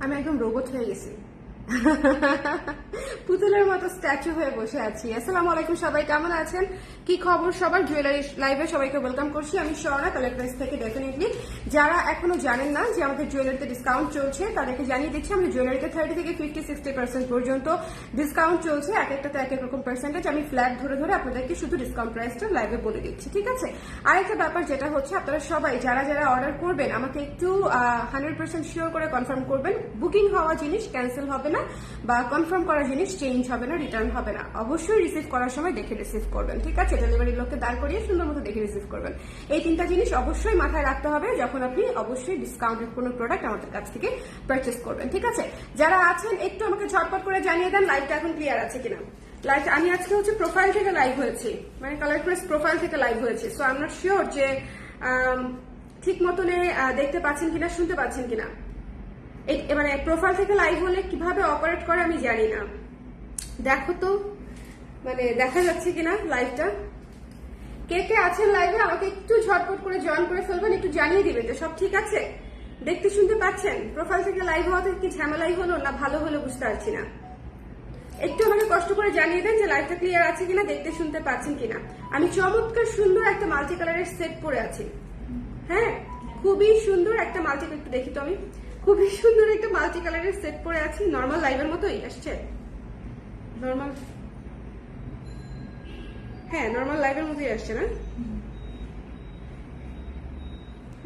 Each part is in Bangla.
আমি একদম রোবট হয়ে গেছি। পুতুলের মতো স্ট্যাচু হয়ে বসে আছি। আসসালামু আলাইকুম, সবাই কেমন আছেন? কি খবর সবার? জুয়েলারি লাইভে সবাইকে ওয়েলকাম করছি। আমি স্বর্ণা কালেক্টরেস থেকে। ডেফিনেটলি যারা এখনো জানেন না যে আমাদের জুয়েলারিতে ডিসকাউন্ট চলছে, তাদেরকে জানিয়ে দিচ্ছি আমাদের জুয়েলারিতে 30 থেকে 50-60% পর্যন্ত ডিসকাউন্ট চলছে। এক একটাতে এক এক রকম পার্সেন্টেজ। আমি ফ্ল্যাট ধরে ধরে আপনাদেরকে শুধু ডিসকাউন্ট প্রাইসটা লাইভে বলে দিচ্ছি, ঠিক আছে? আরেকটা ব্যাপার যেটা হচ্ছে, আপনারা সবাই যারা যারা অর্ডার করবেন আমাকে একটু 100% শিওর করে কনফার্ম করবেন। বুকিং হওয়া জিনিস ক্যান্সেল হবে না, বা কনফার্ম করা জিনিস চেঞ্জ হবে না, রিটার্ন হবে না। অবশ্যই রিসিভ করার সময় দেখে রিসিভ করবেন, ঠিক আছে? ডেলিভারি লোককে দাঁড় করিয়ে সুন্দর মতো দেখে রিসিভ করবেন। এই তিনটা জিনিস অবশ্যই মাথায় রাখতে হবে যখন আপনি অবশ্যই ডিসকাউন্টেড কোনো প্রোডাক্ট আমাদের কাছ থেকে পারচেস করবেন, ঠিক আছে? যারা আছেন একটু আমাকে ঝটপট করে জানিয়ে দেন লাইভটা এখন ক্লিয়ার আছে কিনা। লাইভ আমি আজকে হচ্ছে প্রোফাইল থেকে লাইভ হয়েছি, মানে কালেক্টরেস প্রোফাইল থেকে লাইভ হয়েছে। So I am not sure যে ঠিক মতনে দেখতে পাচ্ছেন কিনা, শুনতে পাচ্ছেন কিনা। মানে প্রোফাইল থেকে লাইভ হলে কিভাবে অপারেট করে আমি জানি না। দেখো তো, মানে দেখা যাচ্ছে কিনা লাইভটা। কে কে আছেন লাইভে আমাকে একটু ঝটপট করে জয়েন করে ফেলবেন, একটু জানিয়ে দিবেন যে সব ঠিক আছে, দেখতে শুনতে পাচ্ছেন। প্রোফাইল থেকে লাইভ হওয়া থেকে কি ঝামেলাই হলো না ভালো হলো বুঝতে পারছি না। একটু আমাকে কষ্ট করে জানিয়ে দেন যে লাইভটা ক্লিয়ার আছে কিনা, দেখতে শুনতে পাচ্ছেন কিনা। আমি চমৎকার সুন্দর একটা মাল্টি কালারের সেট পরে আছি। হ্যাঁ, খুবই সুন্দর একটা মাল্টি, একটু দেখি তো আমি। খুবই সুন্দর একটা মাল্টি কালারের সেট পরে আছি। নর্মাল লাইভের মতোই আসছে, নর্মাল, হ্যাঁ নর্মাল লাইভের মতোই আসছে না?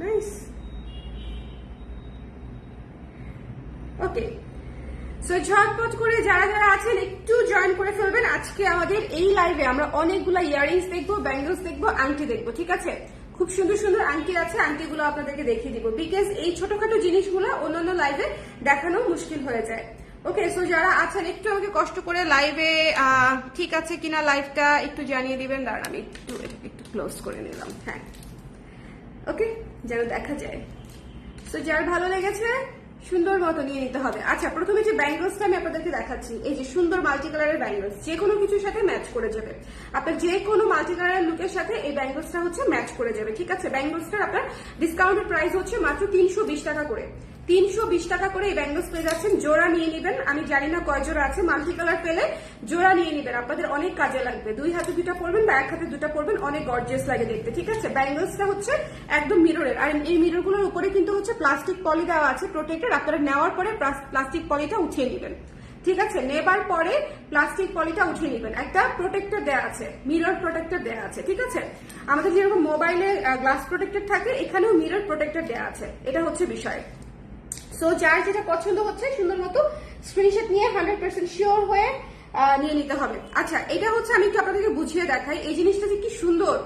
নাইস, ওকে। সো ঝটপট করে যারা যারা আছেন একটু জয়েন করে ফেলবেন। আজকে আমাদের এই লাইভে আমরা অনেকগুলো ইয়াররিংস দেখবো, ব্যাঙ্গলস দেখবো, আংটি দেখবো, ঠিক আছে? খুব সুন্দর সুন্দর আংটি আছে, আংটিগুলো আপনাদেরকে দেখিয়ে দিব, বিকজ এই ছোটখাটো জিনিসগুলো অন্যান্য লাইভে দেখানো মুশকিল হয়ে যায়। ওকে, সো যারা আছেন একটু আমাকে কষ্ট করে লাইভে ঠিক আছে কিনা লাইভটা একটু জানিয়ে দিবেন। দাঁড়ান আমি একটু ক্লোজ করে নিলাম, হ্যাঁ ওকে, যেন দেখা যায়। সো যার ভালো লেগেছে সুন্দর মতো নিয়ে নিতে হবে। আচ্ছা, প্রথমে যে ব্যাঙ্গলসটা আমি আপনাদেরকে দেখাচ্ছি, এই যে সুন্দর মাল্টি কালারের ব্যাঙ্গলস, যে কোনো কিছুর সাথে ম্যাচ করে যাবে। আপনার যে কোনো মাল্টি কালারের লুকের সাথে এই ব্যাঙ্গলসটা হচ্ছে ম্যাচ করে যাবে, ঠিক আছে? ব্যাঙ্গলসটার আপনার ডিসকাউন্টেড প্রাইস হচ্ছে মাত্র 320 টাকা করে। 320 টাকা করে এই ব্যাঙ্গলস পেয়ে যাচ্ছেন। জোড়া নিয়ে নেবেন, আমি জানি না কয় জোড়া আছে, মাল্টি কালার পেলে জোড়া নিয়ে নেবেন, আপনাদের অনেক কাজে লাগবে। 2 হাতে 2টা পরবেন বা 1 হাতে 2টা পরবেন, অনেক গর্জিয়াস লাগে দেখতে, ঠিক আছে? ব্যাঙ্গলসটা হচ্ছে একদম মিররের, আর এই মিররগুলোর উপরে কিন্তু হচ্ছে প্লাস্টিক পলি দেওয়া আছে প্রোটেক্টর। আপনারা নেওয়ার পরে প্লাস্টিক পলিটা উঠিয়ে নেবেন, ঠিক আছে? নেবার পরে প্লাস্টিক পলিটা উঠিয়ে নেবেন। একটা প্রোটেক্টর দেওয়া আছে, মিরর প্রোটেক্টর দেওয়া আছে, ঠিক আছে? আমাদের যেরকম মোবাইলে গ্লাস প্রোটেক্টর থাকে, এখানেও মিরর প্রোটেক্টর দেওয়া আছে। এটা হচ্ছে বিষয়। সো যার যেটা পছন্দ হচ্ছে সুন্দর মতো স্ক্রিনশট নিয়ে 100% শিওর হয়ে নিয়ে নিতে হবে। আচ্ছা, এটা হচ্ছে আমি একটু আপনাদেরকে বুঝিয়ে দেখাই এই জিনিসটা যে কি সুন্দর।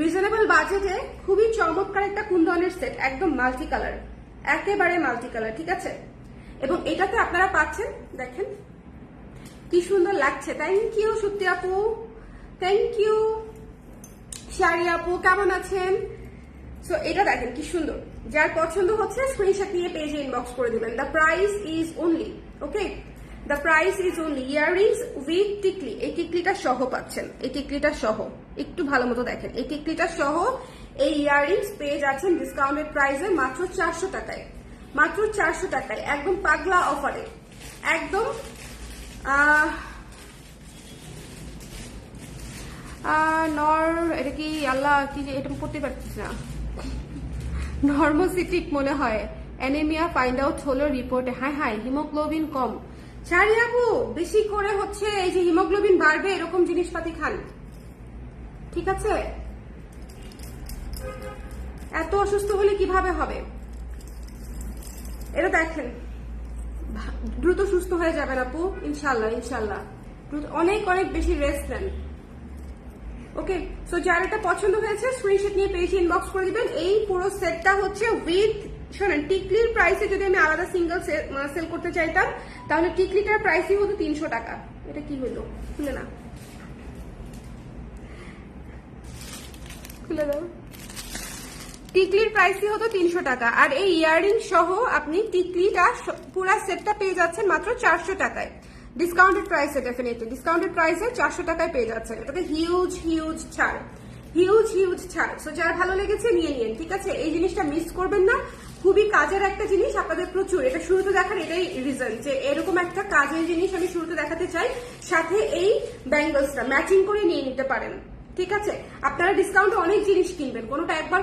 রিজনেবল বাজেটে খুবই চমৎকার একটা কুন্দনের সেট, একদম মাল্টি কালার, একেবারে মাল্টি কালার, ঠিক আছে? এবং এটাতে আপনারা পাচ্ছেন, দেখেন কি সুন্দর লাগছে। থ্যাংক ইউ সত্যি আপু, থ্যাংক ইউ শাড়ি আপু, কেমন আছেন? সো এটা দেখেন কি সুন্দর। যার পছন্দ হচ্ছে স্ক্রিনশট নিয়ে পেজে ইনবক্স করে দিবেন। The price is only, okay, the price is only earrings with টিকলি। এই টিকলিটা সহ পাচ্ছেন, এই টিকলিটা সহ, একটু ভালো মতো দেখেন, এই টিকলিটা সহ এই ইয়াররিংস পেয়ে যাচ্ছেন ডিসকাউন্টেড প্রাইসে মাত্র 400 টাকায়, মাত্র 400 টাকায়, একদম পাগলা অফারে, একদম এটা কি আল্লাহ কি যে এটা পড়তে পারছিস না, নর্মোসিটিক মনে হয়, অ্যানিমিয়া ফাইন্ড আউট হলো রিপোর্টে। হ্যাঁ হ্যাঁ, হিমোগ্লোবিন কম। শাড়ি আপু বেশি করে হচ্ছে এই যে হিমোগ্লোবিন বাড়বে এরকম জিনিসপাতি খান, ঠিক আছে? এত অসুস্থ হলে কিভাবে হবে? এটা দেখেন, দ্রুত সুস্থ হয়ে যাবেন আপু, ইনশাল্লাহ ইনশাল্লাহ। অনেক অনেক বেশি রেস্ট নেন, ওকে? সো যার এটা পছন্দ হয়েছে স্ক্রিনশট নিয়ে পেজে ইনবক্স করে দিবেন। এই পুরো সেটটা হচ্ছে উইথ, শোনেন, টিকলির প্রাইসে যদি আমি আলাদা সিঙ্গেল সেল করতে চাইতাম তাহলে টিকলিটার প্রাইসই হতো 300 টাকা। এটা কি হইলো? খুলে না, খুলে দাও। টিকলির প্রাইসই হতো 300 টাকা, আর এই ইয়াররিং সহ আপনি টিকলিটা পুরো সেটটা পেয়ে যাচ্ছেন মাত্র 400 টাকায়। ডিসকাউন্টেড প্রাইসে, ডেফিনেটলি ডিসকাউন্টেড প্রাইসে 400 টাকায় পেয়ে যাচ্ছেন। এটাতে হিউজ হিউজ ছাড়, হিউজ হিউজ ছাড়। সো যার ভালো লেগেছে নিয়ে নিন, ঠিক আছে? এই জিনিসটা মিস করবেন না, খুবই কাজের একটা জিনিস আপনাদের প্রচুর, এটা শুরুতে দেখার এটাই রিজন যে এরকম একটা কাজের জিনিস আমি শুরুতে দেখাতে চাই। সাথে এই ব্যাঙ্গলসটা ম্যাচিং করে নিয়ে নিতে পারেন, ঠিক আছে? আপনারা ডিসকাউন্টে অনেক জিনিস কিনবেন, কোনোটা একবার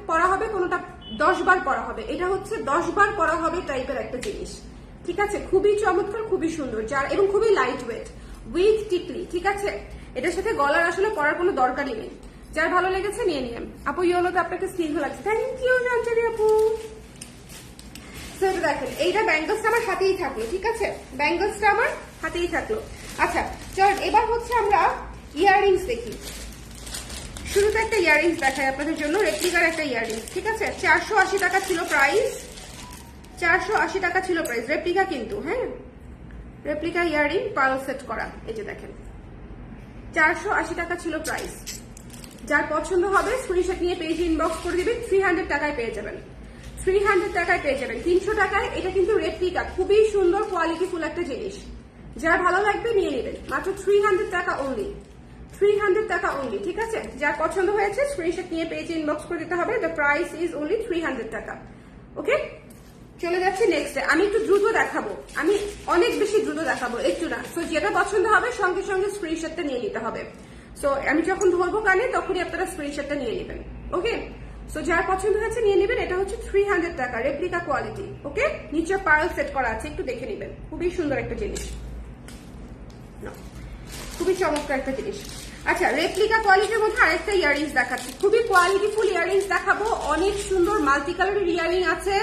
পরা হবে, কোনোটা 10 বার পরা হবে, এটা হচ্ছে 10 বার পরা হবে টাইপের একটা জিনিস, ঠিক আছে? খুবই চমৎকার, খুবই সুন্দর, যার এবং খুবই লাইট ওয়েট উইথ টিকলি, ঠিক আছে? এটার সাথে গলার আসলে পরার কোনো দরকারই নেই। যার ভালো লেগেছে নিয়ে নিন। আপু ইয়েলোতে আপনাকে স্কিন লাগছে, থ্যাংক ইউ জানচারি আপু। সেটা দেখেন, এইটা ব্যাঙ্গলসটা আমার হাতেই থাকলো, ঠিক আছে? ব্যাঙ্গলসটা আমার হাতেই থাকলো। আচ্ছা চল এবার হচ্ছে আমরা ইয়াররিংস দেখি। শুরুতে একটা ইয়াররিংস দেখাই আপনাদের জন্য, রেপ্লিকার একটা ইয়াররিংস, ঠিক আছে? 480 টাকা ছিল প্রাইস, 480 টাকা ছিল প্রাইস, রেপ্লিকা কিন্তু, হ্যাঁ রেপ্লিকা ইয়াররিং পার্ল সেট করা। এই যে দেখেন 480 টাকা ছিল প্রাইস। যার পছন্দ হবে স্ক্রিনশট নিয়ে পেজে ইনবক্স করে দিবেন, 300 টাকায় পেয়ে যাবেন, 300 টাকায় পেয়ে যাবেন। 300 টাকায় এটা কিন্তু রেপ্লিকা, খুবই সুন্দর কোয়ালিটিফুল একটা জিনিস। যার ভালো লাগবে নিয়ে নেবেন, মাত্র 300 টাকা অনলি, 300 টাকা অনলি, ঠিক আছে? যার পছন্দ হয়েছে স্ক্রিনশট নিয়ে পেজে ইনবক্স করে দিতে হবে। দ্য প্রাইস ইজ অনলি 300 টাকা। ওকে, চলে যাচ্ছে নেক্সটে। আমি একটু দ্রুত দেখাবো, আমি অনেক বেশি দ্রুত দেখাবো, একটু না। সো যেটা পছন্দ হবে সঙ্গে সঙ্গে স্ক্রিনশটটা নিয়ে নিতে হবে। সো আমি যখন ধরবো কানে তখনই আপনারা স্ক্রিনশটটা নিয়ে নেবেন, ওকে? সো যার পছন্দ হয়েছে নিয়ে নেবেন। এটা হচ্ছে 300 টাকা, রেপ্লিকা কোয়ালিটি, ওকে? নিচে পার্ল সেট করা আছে, একটু দেখে নেবেন, খুবই সুন্দর একটা জিনিস, খুবই চমৎকার একটা জিনিস। আচ্ছা, রেপ্লিকা কোয়ালিটির মধ্যে আরেকটা ইয়াররিংস দেখাচ্ছি, খুবই কোয়ালিটিফুল ইয়াররিংস দেখাবো। অনেক সুন্দর মাল্টি কালারের ইয়াররিং আছে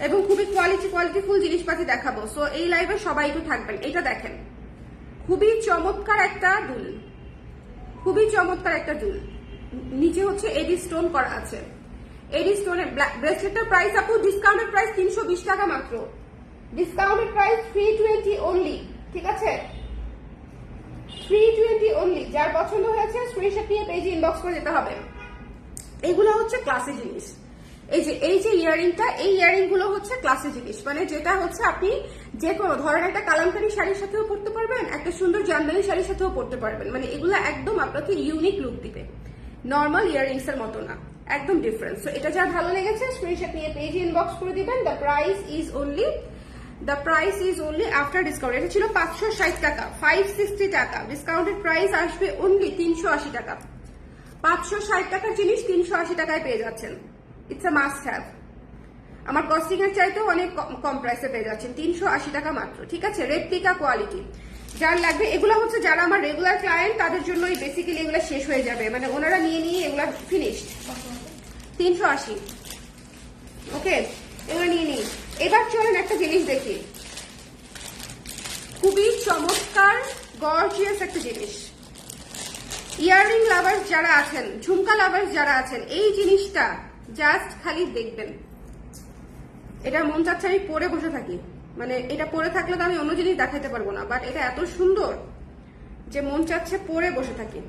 এবং খুবই কোয়ালিটিফুল জিনিসপাতি দেখাবো। সো এই লাইভে সবাই একটু থাকবেন। এটা দেখেন, খুবই চমৎকার একটা দুল, খুবই চমৎকার একটা দুল। নিচে হচ্ছে এডি স্টোন করা আছে, এডি স্টোনের ব্রেসলেটের প্রাইস আপু ডিসকাউন্টেড প্রাইস 320 টাকা মাত্র, ডিসকাউন্টেড প্রাইস 320 অনলি, ঠিক আছে? 320 অনলি। যার পছন্দ হয়েছে স্ক্রিনশট নিয়ে পেজে ইনবক্স করে দিতে হবে। এগুলো হচ্ছে ক্লাসি জিনিস। এই যে ইয়াররিংটা, এই ইয়াররিং গুলো হচ্ছে ক্লাসি জিনিস, মানে যেটা হচ্ছে আপনি যে কোনো ধরেন একটা কালামকারী শাড়ির সাথেও পরতে পারবেন, একটা সুন্দর জামদানি শাড়ির সাথেও পরতে পারবেন। মানে এগুলো একদম আপনাকে ইউনিক লুক দিবে, নর্মাল ইয়াররিংস এর মতো না, একদম ডিফারেন্ট। সো এটা যার ভালো লেগেছে স্ক্রিনশট নিয়ে পেজে ইনবক্স করে দিবেন। The price is only after discount. এটা ছিল 560 টাকা, 560 টাকা, ডিসকাউন্টেড প্রাইস আসবে অনলি 380 টাকা। 560 টাকার জিনিস 380 টাকায় পেয়ে যাচ্ছেন। It's a must have. আমার কস্টিং এর চাইতেও অনেক কম প্রাইসে পেয়ে যাচ্ছেন, 380 টাকা মাত্র, ঠিক আছে? Replica quality. যার লাগবে এগুলো হচ্ছে যারা আমার রেগুলার ক্লায়েন্ট তাদের জন্যই বেসিক্যালি এগুলো শেষ হয়ে যাবে, মানে ওনারা নিয়ে এগুলো ফিনিশড। 380, ওকে? এগুলো নিয়ে নিই। এবার চলেন একটা জিনিস দেখি, খুবই চমৎকার গর্জিয়াস একটা জিনিস। ইয়াররিং লাভার্স যারা আছেন, ঝুমকা লাভার্স যারা আছেন, এই জিনিসটা জাস্ট খালি দেখবেন। এটা মন চাচ্ছে আমি পরে বসে থাকি, মানে এটা পরে থাকলে তো আমি অন্য জিনিস দেখাতে পারবো না, বাট এটা এত সুন্দর যে মন চাচ্ছে পরে বসে থাকি।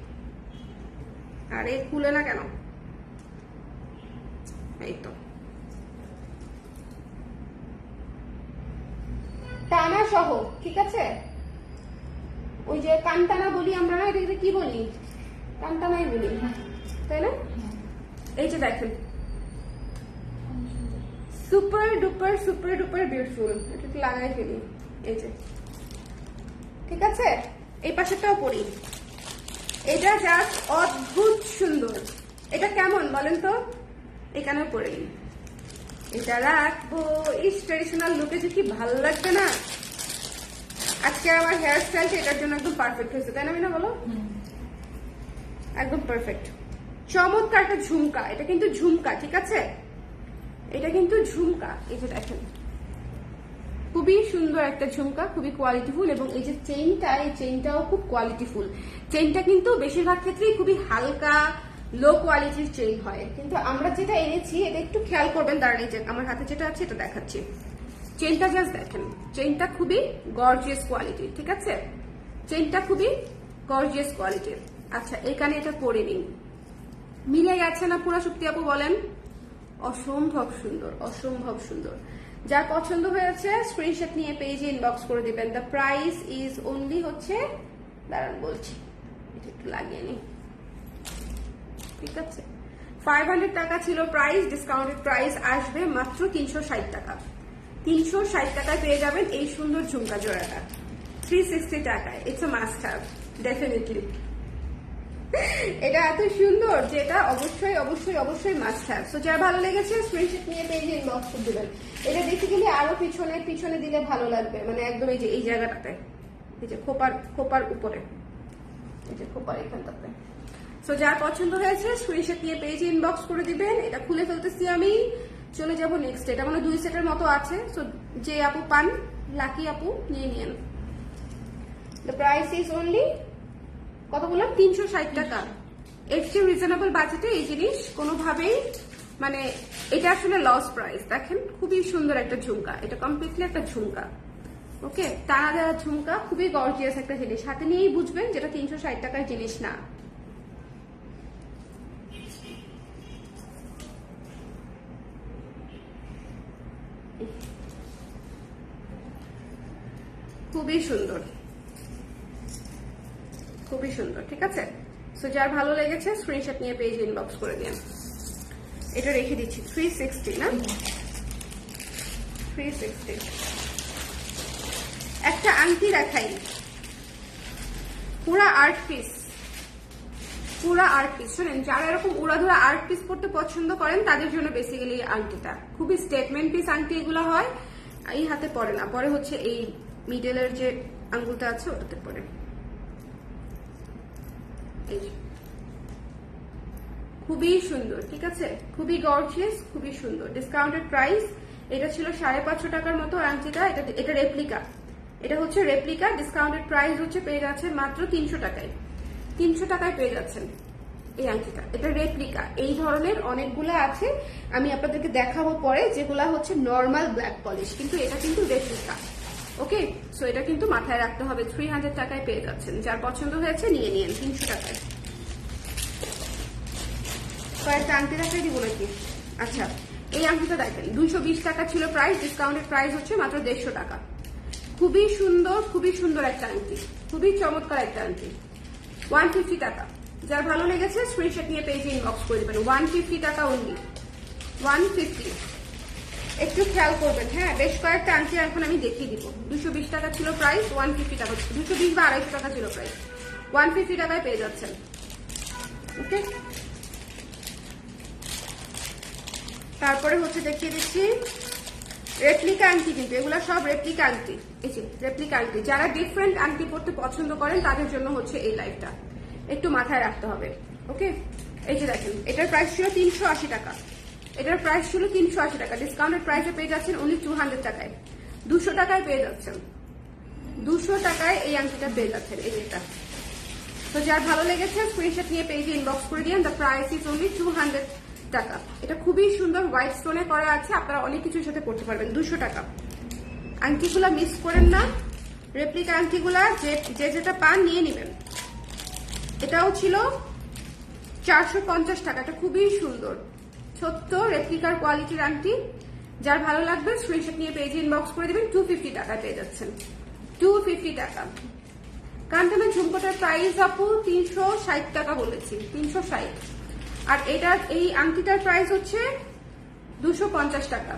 আরে খুলে না কেন? এই তো টানা সহ, ঠিক আছে? ওই যে কানটানা বলি আমরা না, এটা কি বলি? কানটানাই বলি, তাই না? এই যে দেখেন, সুপার ডুপার বিউটিফুল। এটা একটু লাগাই ফেলি, এই যে, ঠিক আছে? এই পাশেরটাও পরি, এটা জাস্ট অদ্ভুত সুন্দর। এটা কেমন বলেন তো? এখানেও পরে নিই, এটা রাখবো। এই ট্রেডিশনাল লুকে যে কি ভালো লাগবে না? আজকে আমার হেয়ার স্টাইলটা এটার জন্য একদম পারফেক্ট হয়েছে, তাই না মিনা বলো? একদম পারফেক্ট। চমৎকার একটা ঝুমকা, এটা কিন্তু ঝুমকা, ঠিক আছে? এটা কিন্তু ঝুমকা। এই যে দেখেন, খুবই সুন্দর একটা ঝুমকা, খুবই কোয়ালিটিফুল। এবং এই যে চেইনটা, এই চেইনটাও খুব কোয়ালিটিফুল। চেইনটা কিন্তু বেশিরভাগ ক্ষেত্রেই খুবই হালকা লো কোয়ালিটির চেইন হয়, কিন্তু আমরা যেটা এনেছি এটা একটু খেয়াল করবেন। দাঁড়ান, এই যে আমার হাতে যেটা আছে এটা দেখাচ্ছি। চেইনটা জাস্ট দেখেন, চেইনটা খুবই গর্জিয়াস কোয়ালিটির, ঠিক আছে? চেইনটা খুবই গর্জিয়াস কোয়ালিটির। আচ্ছা, এখানে এটা পরে নিন, মিলে গেছে না পুরো? শক্তি আপু বলেন, অসম্ভব সুন্দর, অসম্ভব সুন্দর। যার পছন্দ হয়েছে স্ক্রিনশট নিয়ে পেজে ইনবক্স করে দিবেন। দ্য প্রাইস ইজ অনলি হচ্ছে, দাঁড়ান বলছি, এটা একটু লাগিয়ে নি, ঠিক আছে? 500 টাকা ছিল প্রাইস, ডিসকাউন্টেড প্রাইস আসবে মাত্র 360 টাকা। 360 টাকায় পেয়ে যাবেন এই সুন্দর ঝুমকা জোড়াটা 360 টাকায়। It's a must have definitely. এটা এত সুন্দর যে এটা অবশ্যই অবশ্যই অবশ্যই মাস্ট হ্যাভ। সো যার ভালো লেগেছে স্ক্রিনশট নিয়ে পেজে ইনবক্স করে দিবেন। এটা বেসিক্যালি আরো পিছনে দিলে ভালো লাগবে, মানে একদম এই যে এই জায়গাটাতে, এই যে খোপার উপরে, এই যে খোপার এখানটাতে। সো যার পছন্দ হয়েছে স্ক্রিনশট নিয়ে পেজে ইনবক্স করে দিবেন। এটা খুলে ফেলতেছি আমি, চলে যাব নেক্সট। এটা মানে 2 সেটের মতো আছে। সো যে আপু পান, লাকি আপু নিয়ে নিন। দ্য প্রাইস ইজ অনলি কত বললাম, 360 টাকা। এর চেয়ে রিজনেবল বাজেটে এই জিনিস কোনোভাবেই, মানে এটা আসলে লস প্রাইস। দেখেন খুবই সুন্দর একটা ঝুমকা, এটা কমপ্লিটলি একটা ঝুমকা। ওকে, টানা দেওয়া ঝুমকা, খুবই গর্জিয়াস একটা জিনিস। হাতে নিয়েই বুঝবেন যেটা 360 টাকার জিনিস না। খুবই সুন্দর, খুবই সুন্দর। ঠিক আছে, সো যার ভালো লেগেছে স্ক্রিনশট নিয়ে পেজ ইনবক্স করে দিন। এটা রেখে দিচ্ছি 360 না, 360। একটা আংটি দেখাই, পুরা আর্ট পিস, পুরা আর্ট পিস। শোনেন, যারা এরকম উড়াধুরা আর্ট পিস পড়তে পছন্দ করেন তাদের জন্য বেসিক্যালি আংটিটা খুবই স্টেটমেন্ট পিস আংটি। এগুলো হয় এই হাতে পরে না, পরে হচ্ছে এই মিডলের যে আঙ্গুলটা আছে ওটাতে পরে। খুবই সুন্দর, ঠিক আছে, খুবই গর্জিয়াস, খুবই সুন্দর। ডিসকাউন্টেড প্রাইস এটা ছিল 550 টাকার মতো আংটিটা। এটা রেপ্লিকা, এটা হচ্ছে রেপ্লিকা। ডিসকাউন্টেড প্রাইস হচ্ছে পেয়ে যাচ্ছেন মাত্র 300 টাকায়। 300 টাকায় পেয়ে যাচ্ছেন এই আংটিটা। এটা রেপ্লিকা। এই ধরনের অনেকগুলো আছে, আমি আপনাদেরকে দেখাবো পরে, যেগুলা হচ্ছে নর্মাল ব্ল্যাক পলিশ, কিন্তু এটা কিন্তু রেপ্লিকা। ওকে, সো এটা কিন্তু মাথায় রাখতে হবে। 300 টাকায় পেয়ে যাচ্ছেন। যার পছন্দ হয়েছে নিয়ে নিন 300 টাকায়। কয়েকটা আংটি দেখাই দিব নাকি? আচ্ছা, এই আংটিটা দেখেন 220 টাকা ছিল প্রাইস, ডিসকাউন্টেড প্রাইস হচ্ছে মাত্র 150 টাকা। খুবই সুন্দর, খুবই সুন্দর একটা আংটি, খুবই চমৎকার একটা আংটি। 150 টাকা। যার ভালো লেগেছে স্ক্রিনশট নিয়ে পেজে ইনবক্স করে দেবেন। 150 টাকা অনলি, 150। একটু খেয়াল করবেন, হ্যাঁ, বেশ কয়েকটা আংটি এখন আমি দেখিয়ে দিব। 220 টাকা ছিল প্রাইস, 150 টাকা, 220 বা 250 টাকা ছিল প্রাইস, 150 টাকায় পেয়ে যাচ্ছেন। ওকে, তারপরে হচ্ছে দেখিয়ে দিচ্ছি রেপ্লিকা আংটি, কিন্তু এগুলো সব রেপ্লিকা আংটি। এই যে রেপ্লিকা আংটি, যারা ডিফারেন্ট আংটি পড়তে পছন্দ করেন তাদের জন্য হচ্ছে এই লাইফটা, একটু মাথায় রাখতে হবে। ওকে, এই যে দেখেন, এটার প্রাইস ছিল 380 টাকা। এটার প্রাইস ছিল 380 টাকা। ডিসকাউন্টেড প্রাইসে পেয়ে যাচ্ছেন অনলি 200 টাকায়। 200 টাকায় পেয়ে যাচ্ছেন, 200 টাকায় এই আংটিটা পেয়ে যাচ্ছেন, এই যেটা। তো যার ভালো লেগেছে স্ক্রিনশট নিয়ে পেজে ইনবক্স করে দিন। দ্য প্রাইস ইজ অনলি 200 টাকা। এটা খুবই সুন্দর হোয়াইট স্টোনে করা আছে, আপনারা অনেক কিছুর সাথে করতে পারবেন। 200 টাকা। আংটিগুলা মিস করেন না, রেপ্লিকা আংটিগুলা যে যেটা পান নিয়ে নেবেন। এটাও ছিল 450 টাকা। এটা খুবই সুন্দর ছোট্ট রেপ্লিকার কোয়ালিটির আংটি। যার ভালো লাগবে স্ক্রিনশট নিয়ে পেজে ইনবক্স করে দিবেন। 250 টাকায় পেয়ে যাচ্ছেন, 250 টাকা। কাঞ্চনের ঝুমকোটার প্রাইস আপু 360 টাকা বলেছি, 360। আর এটার এই আংটিটার প্রাইস হচ্ছে 250 টাকা।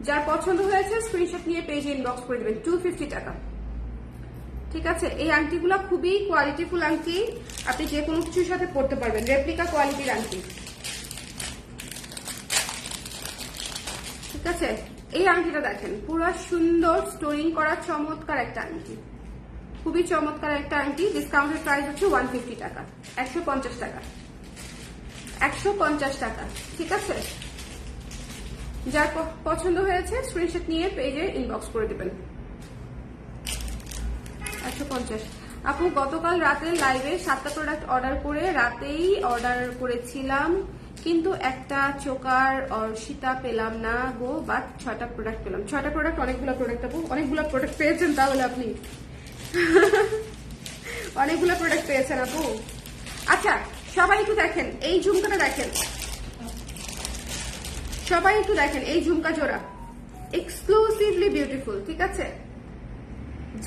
যার পছন্দ হয়েছে স্ক্রিনশট নিয়ে পেজে ইনবক্স করে দিবেন। 250 টাকা, ঠিক আছে। এই আংটিগুলো খুবই কোয়ালিটিফুল আংটি, আপনি যে কোনো কিছুর সাথে পড়তে পারবেন। রেপ্লিকা কোয়ালিটির আংটি, ঠিক আছে। এই আংটিটা দেখেন, পুরো সুন্দর স্টোরিং করা চমৎকার একটা আংটি, খুবই চমৎকার একটা আংটি। ডিসকাউন্টেড প্রাইস হচ্ছে 150 টাকা, 150 টাকা, 150 টাকা, ঠিক আছে। যার পছন্দ হয়েছে স্ক্রিনশট নিয়ে পেজে ইনবক্স করে দিবেন। 150। আপু গতকাল রাতে লাইভে 7টা প্রোডাক্ট অর্ডার করে রাতেই অর্ডার করেছিলাম, কিন্তু একটা চোকার অর্শিতা পেলাম না গো, বাট 6টা প্রোডাক্ট পেলাম। 6টা প্রোডাক্ট অনেকগুলো প্রোডাক্ট আপু, অনেকগুলো প্রোডাক্ট পেয়েছেন তাহলে আপনি। অনেকগুলো প্রোডাক্ট পেয়েছেন আপু। আচ্ছা, সবাই একটু দেখেন এই ঝুমকাটা, দেখেন সবাই একটু দেখেন এই ঝুমকা জোড়া, এক্সক্লুসিভলি বিউটিফুল, ঠিক আছে।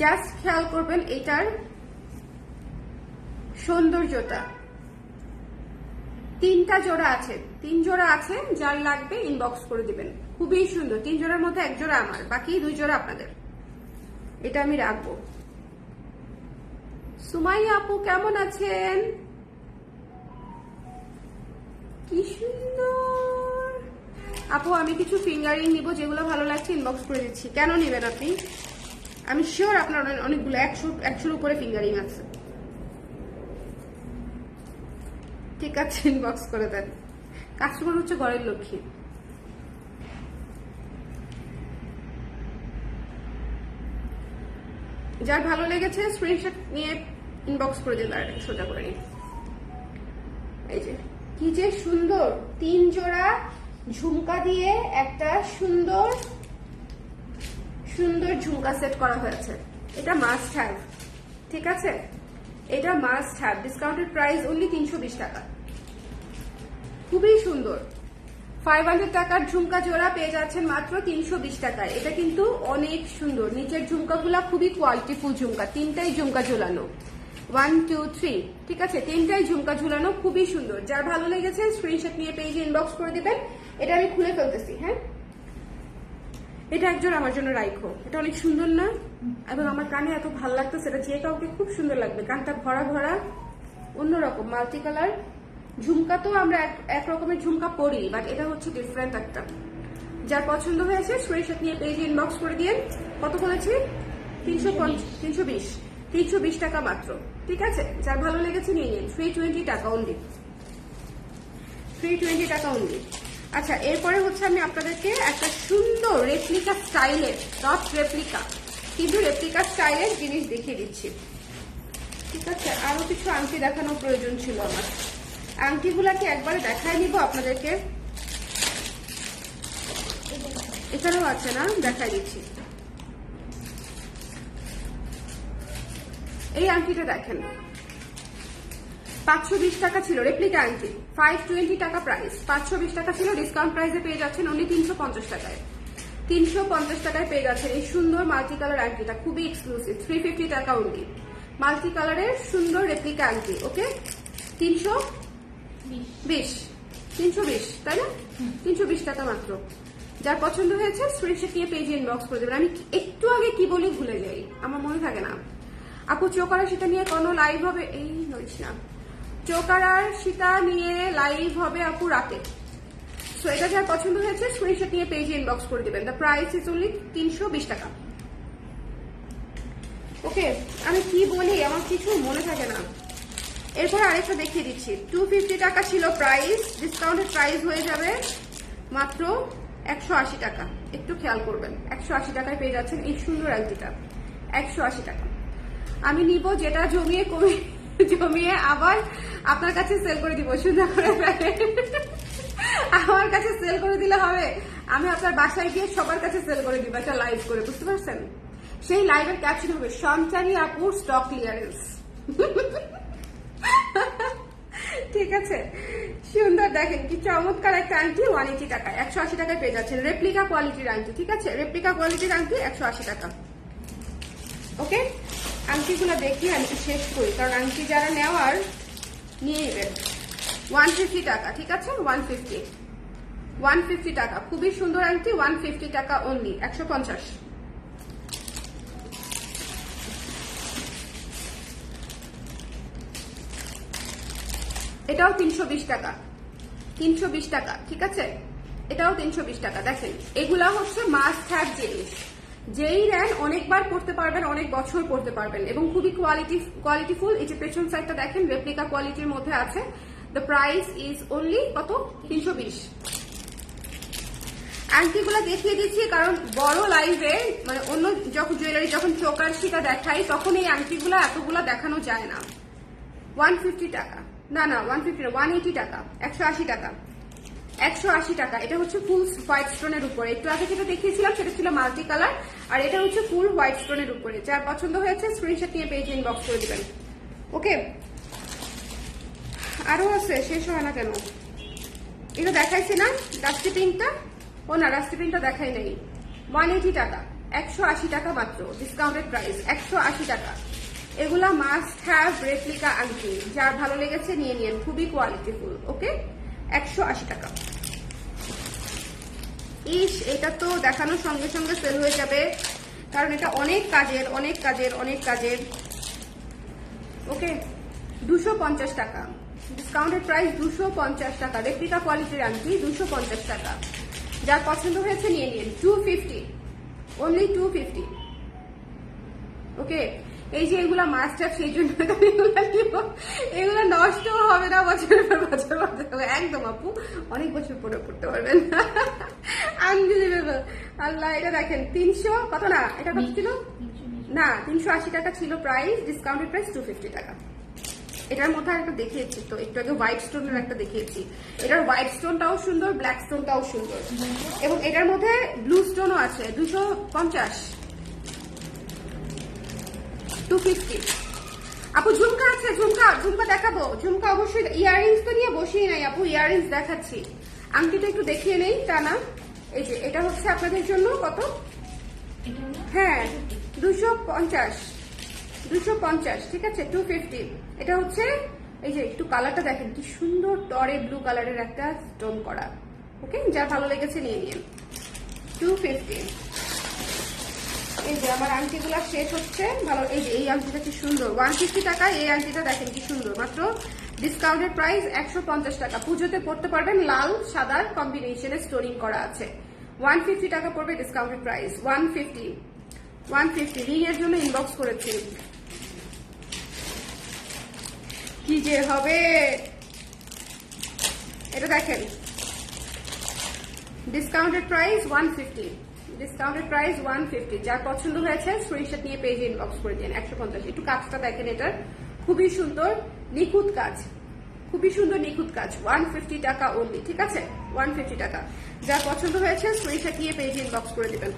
জাস্ট খেয়াল করবেন এটার সৌন্দর্যটা। 3টা জোড়া আছে, 3 জোড়া আছে, যার লাগবে ইনবক্স করে দিবেন। খুবই সুন্দর, 3 জোড়ার মধ্যে 1 জোড়া আমার, বাকি 2 জোড়া আপনাদের। এটা আমি রাখবো। সুমাইয়া আপু কেমন আছেন? কি সুন্দর আপু, আমি কিছু ফিঙ্গারিং নিব, যেগুলো ভালো লাগছে ইনবক্স করে দিচ্ছি। কেন নেবেন আপনি? আমি শিওর আপনার অনেকগুলো 100-100-র উপরে ফিঙ্গারিং আছে। ঠিক আছে, ইনবক্স করে দেন। কাস্টমার হচ্ছে ঘরের লক্ষ্মী। যার ভালো লেগেছে স্ক্রিনশট নিয়ে ইনবক্স করে দিন, আর সোজা করে নিন। এই যে কি যে সুন্দর 3 জোড়া ঝুমকা দিয়ে একটা সুন্দর সুন্দর ঝুমকা সেট করা হয়েছে। এটা মাস্ট হ্যাভ, ঠিক আছে, এটা must have. Discounted price only 320 টাকা। খুবই সুন্দর 500 টাকার ঝুমকা জোড়া পেয়ে যাচ্ছেন মাত্র 320 টাকায়। এটা কিন্তু অনেক সুন্দর। নিচের ঝুমকাগুলা খুবই কোয়ালিটিফুল ঝুমকা, 3টাই ঝুমকা ঝুলানো, 1 2 3, ঠিক আছে, 3টাই ঝুমকা ঝুলানো, খুবই সুন্দর। যার ভালো লেগেছে স্ক্রিনশট নিয়ে পেজে ইনবক্স করে দিবেন। এটা আমি খুলে ফেলতেছি। হ্যাঁ, এটা একজন আমার জন্য রাখো, এটা অনেক সুন্দর না? এবং আমার কানে এত ভালো লাগতেছে, এটা যে কাউকে খুব সুন্দর লাগবে। কানটা ভরা ভরা, অন্যরকম মাল্টি কালার ঝুমকা। তো আমরা এক রকমের ঝুমকা পরি, বাট এটা হচ্ছে ডিফারেন্ট একটা। যার পছন্দ হয়েছে স্ক্রিনশট নিয়ে পেজে ইনবক্স করে দিয়ে। কত বলেছি? 320 টাকা মাত্র, ঠিক আছে। যার ভালো লেগেছে নিয়ে নিন। 320 টাকা অনলি, 320 টাকা অনলি। আচ্ছা, এরপরে হচ্ছে আমি আপনাদেরকে একটা সুন্দর রেপ্লিকা স্টাইলের, নট রেপ্লিকা কিন্তু রেপ্লিকা স্টাইলের জিনিস দেখিয়ে দিচ্ছি, ঠিক আছে। আরো কিছু আংটি দেখানোর প্রয়োজন ছিল আমার। আংটিগুলাকে একবারে দেখাই নিব আপনাদেরকে। এখানেও আছে না, দেখাই দিচ্ছি। এই আংটিটা দেখেন, 520 টাকা ছিল রেপ্লিকা আংটি, 520 টাকা প্রাইস। 520 টাকা ছিল, ডিসকাউন্ট প্রাইসে পেয়ে যাচ্ছেন অনলি 350 টাকায়। 350 টাকায় পেয়ে যাচ্ছেন এই সুন্দর মাল্টি কালার আংটিটা, খুবই এক্সক্লুসিভ। 350 টাকা অনলি, মাল্টি কালারের সুন্দর রেপ্লিকা আংটি। ওকে, 320, তাই না? 320 টাকা মাত্র। যার পছন্দ হয়েছে স্ক্রিনশট নিয়ে পেজে ইনবক্স করে দেবেন। আমি একটু আগে কি বলি ভুলে যাই, আমার মনে থাকে না। আপু চোকারা সেটা নিয়ে কোনো লাইভ হবে? এই নইস না, চোকারার সীতা নিয়ে লাইভ হবে আপু রাতে। সো এটা যার পছন্দ হয়েছে স্ক্রিনশট নিয়ে পেজে ইনবক্স করে দিবেন। দ্য প্রাইস ইজ অনলি 320 টাকা। ওকে, আমি কি বলি আমার কিছু মনে থাকে না। এরপর আরেকটা দেখিয়ে দিচ্ছি। 250 টাকা ছিল প্রাইস, ডিসকাউন্টেড প্রাইস হয়ে যাবে মাত্র 180 টাকা। একটু খেয়াল করবেন, 180 টাকায় পেয়ে যাচ্ছেন এই সুন্দর আংটিটা, 180 টাকা। আমি নিব যেটা জমিয়ে আবার আপনার কাছে সেল করে দিব, সুন্দর করে আমার কাছে সেল করে দিলে হবে? আমি আপনার বাসায় গিয়ে সবার কাছে সেল করে দিব একটা লাইভ করে, বুঝতে পারছেন? সেই লাইভের ক্যাপশন হবে সঞ্চারী আপুর স্টক ক্লিয়ারেন্স। ঠিক আছে, সুন্দর দেখেন কি চমৎকার একটা আংটি, 180 টাকা, 180 টাকায় পেয়ে যাচ্ছেন। রেপ্লিকা কোয়ালিটির আংটি, ঠিক আছে, রেপ্লিকা কোয়ালিটির আংটি 180 টাকা। ওকে, আংটিগুলো দেখি আমি শেষ করি, কারণ আংটি যারা নেওয়ার নিয়ে নেবেন। 150 টাকা, ঠিক আছে, 150 টাকা, খুবই সুন্দর আংটি, 150 টাকা অনলি, 150। এটাও 320 টাকা, 320 টাকা, ঠিক আছে, এটাও 320 টাকা। দেখেন এগুলা হচ্ছে মাস্ট হ্যাভ জিনিস, যেই নেন অনেকবার পড়তে পারবেন, অনেক বছর পড়তে পারবেন, এবং খুবই কোয়ালিটিফুল। এই যে পেছন সাইডটা দেখেন, রেপ্লিকা কোয়ালিটির মধ্যে আছে। দ্য প্রাইস ইজ অনলি কত? 320। আংটিগুলো দেখিয়ে দিচ্ছি কারণ বড় লাইভে মানে অন্য যখন জুয়েলারি যখন চোকার সেটা দেখাই তখন এই আংটিগুলো এতগুলো দেখানো যায় না। 150 টাকা, না 150 না, 180 টাকা, 180 টাকা, 180 টাকা। এটা হচ্ছে ফুল হোয়াইট স্টোনের উপরে। একটু আগে যেটা দেখিয়েছিলাম সেটা ছিল মাল্টি কালার, আর এটা হচ্ছে ফুল হোয়াইট স্টোনের উপরে। যার পছন্দ হয়েছে স্ক্রিনশট নিয়ে পেজে ইনবক্স করে দিবেন। ওকে, আরো আছে, শেষ হয় না কেন? এটা দেখাইছি না রাস্টি পিঙ্কটা? ও না, রাস্টি পিঙ্কটা দেখাই নাই। 180 টাকা, 180 টাকা মাত্র, ডিসকাউন্টেড প্রাইস 180 টাকা। এগুলা মাস্ট হ্যাভ রেপ্লিকা আংটি, যার ভালো লেগেছে নিয়ে নিন, খুবই কোয়ালিটিফুল। ওকে, 180 টাকা। ইস, এটা তো দেখানোর সঙ্গে সঙ্গে সেল হয়ে যাবে, কারণ এটা অনেক কাজের অনেক কাজের অনেক কাজের। ওকে, 250 টাকা ডিসকাউন্টেড প্রাইস, 250 টাকা। রেপ্লিকা কোয়ালিটির আংটি 250 টাকা। যার পছন্দ হয়েছে নিয়ে নিন, 250, অনলি 250। ওকে, এই যে এগুলা মাস্ট হ্যাভ, সেই জন্য এগুলো নষ্ট হবে না বছরের পর বছর হবে একদম। আপু অনেক বছর পরে পড়তে পারবেন, আনবিলিভেবল। আল্লাহ, এটা দেখেন 300 কত না, এটা কত ছিল না, 380 টাকা ছিল প্রাইস, ডিসকাউন্টেড প্রাইস 250 টাকা। এটার মধ্যে একটা দেখিয়েছি তো একটু আগে, হোয়াইট স্টোনের একটা দেখিয়েছি। এটার হোয়াইট স্টোনটাও সুন্দর, ব্ল্যাক স্টোনটাও সুন্দর, এবং এটার মধ্যে ব্লু স্টোনও আছে। 250, 250। আপু ঝুমকা আছে, ঝুমকা ঝুমকা দেখাবো, ঝুমকা অবশ্যই। ইয়াররিংস তো নিয়ে বসিয়ে নাই আপু, ইয়াররিংস দেখাচ্ছি। আংটিটা একটু দেখিয়ে নেই, টানা। এই যে এটা হচ্ছে আপনাদের জন্য কত, হ্যাঁ 250, 250, ঠিক আছে, 250। এটা হচ্ছে এই যে একটু কালারটা দেখেন কি সুন্দর, টরে ব্লু কালারের একটা স্টোন করা। ওকে, যা ভালো লেগেছে নিয়ে নিন, 250। এই যে আমার আংটিগুলো শেষ হচ্ছে, ভালো। এই যে এই আংটিটা কি সুন্দর, 150 টাকা। এই আংটিটা দেখেন কি সুন্দর, মাত্র ডিসকাউন্টেড প্রাইস 150 টাকা। পুজোতে পড়তে পারবেন, লাল সাদার কম্বিনেশনে স্টোরিং করা আছে। 150 টাকা পড়বে ডিসকাউন্টেড প্রাইস, 150, 150। রিং এর জন্য ইনবক্স করেছি, কি যে হবে। এটা দেখেন ডিসকাউন্টেড প্রাইস 150, ডিসকাউন্টেড প্রাইস 150। যার পছন্দ হয়েছে স্ক্রিনশট নিয়ে পেজে ইনবক্স করে দিন। 150। একটু কাজটা দেখেন, এটার খুবই সুন্দর নিখুঁত কাজ, খুবই সুন্দর নিখুঁত কাজ। 150 টাকা অনলি, ঠিক আছে, 150 টাকা। যার পছন্দ হয়েছে স্ক্রিনশট নিয়ে পেজে ইনবক্স করে দিবেন।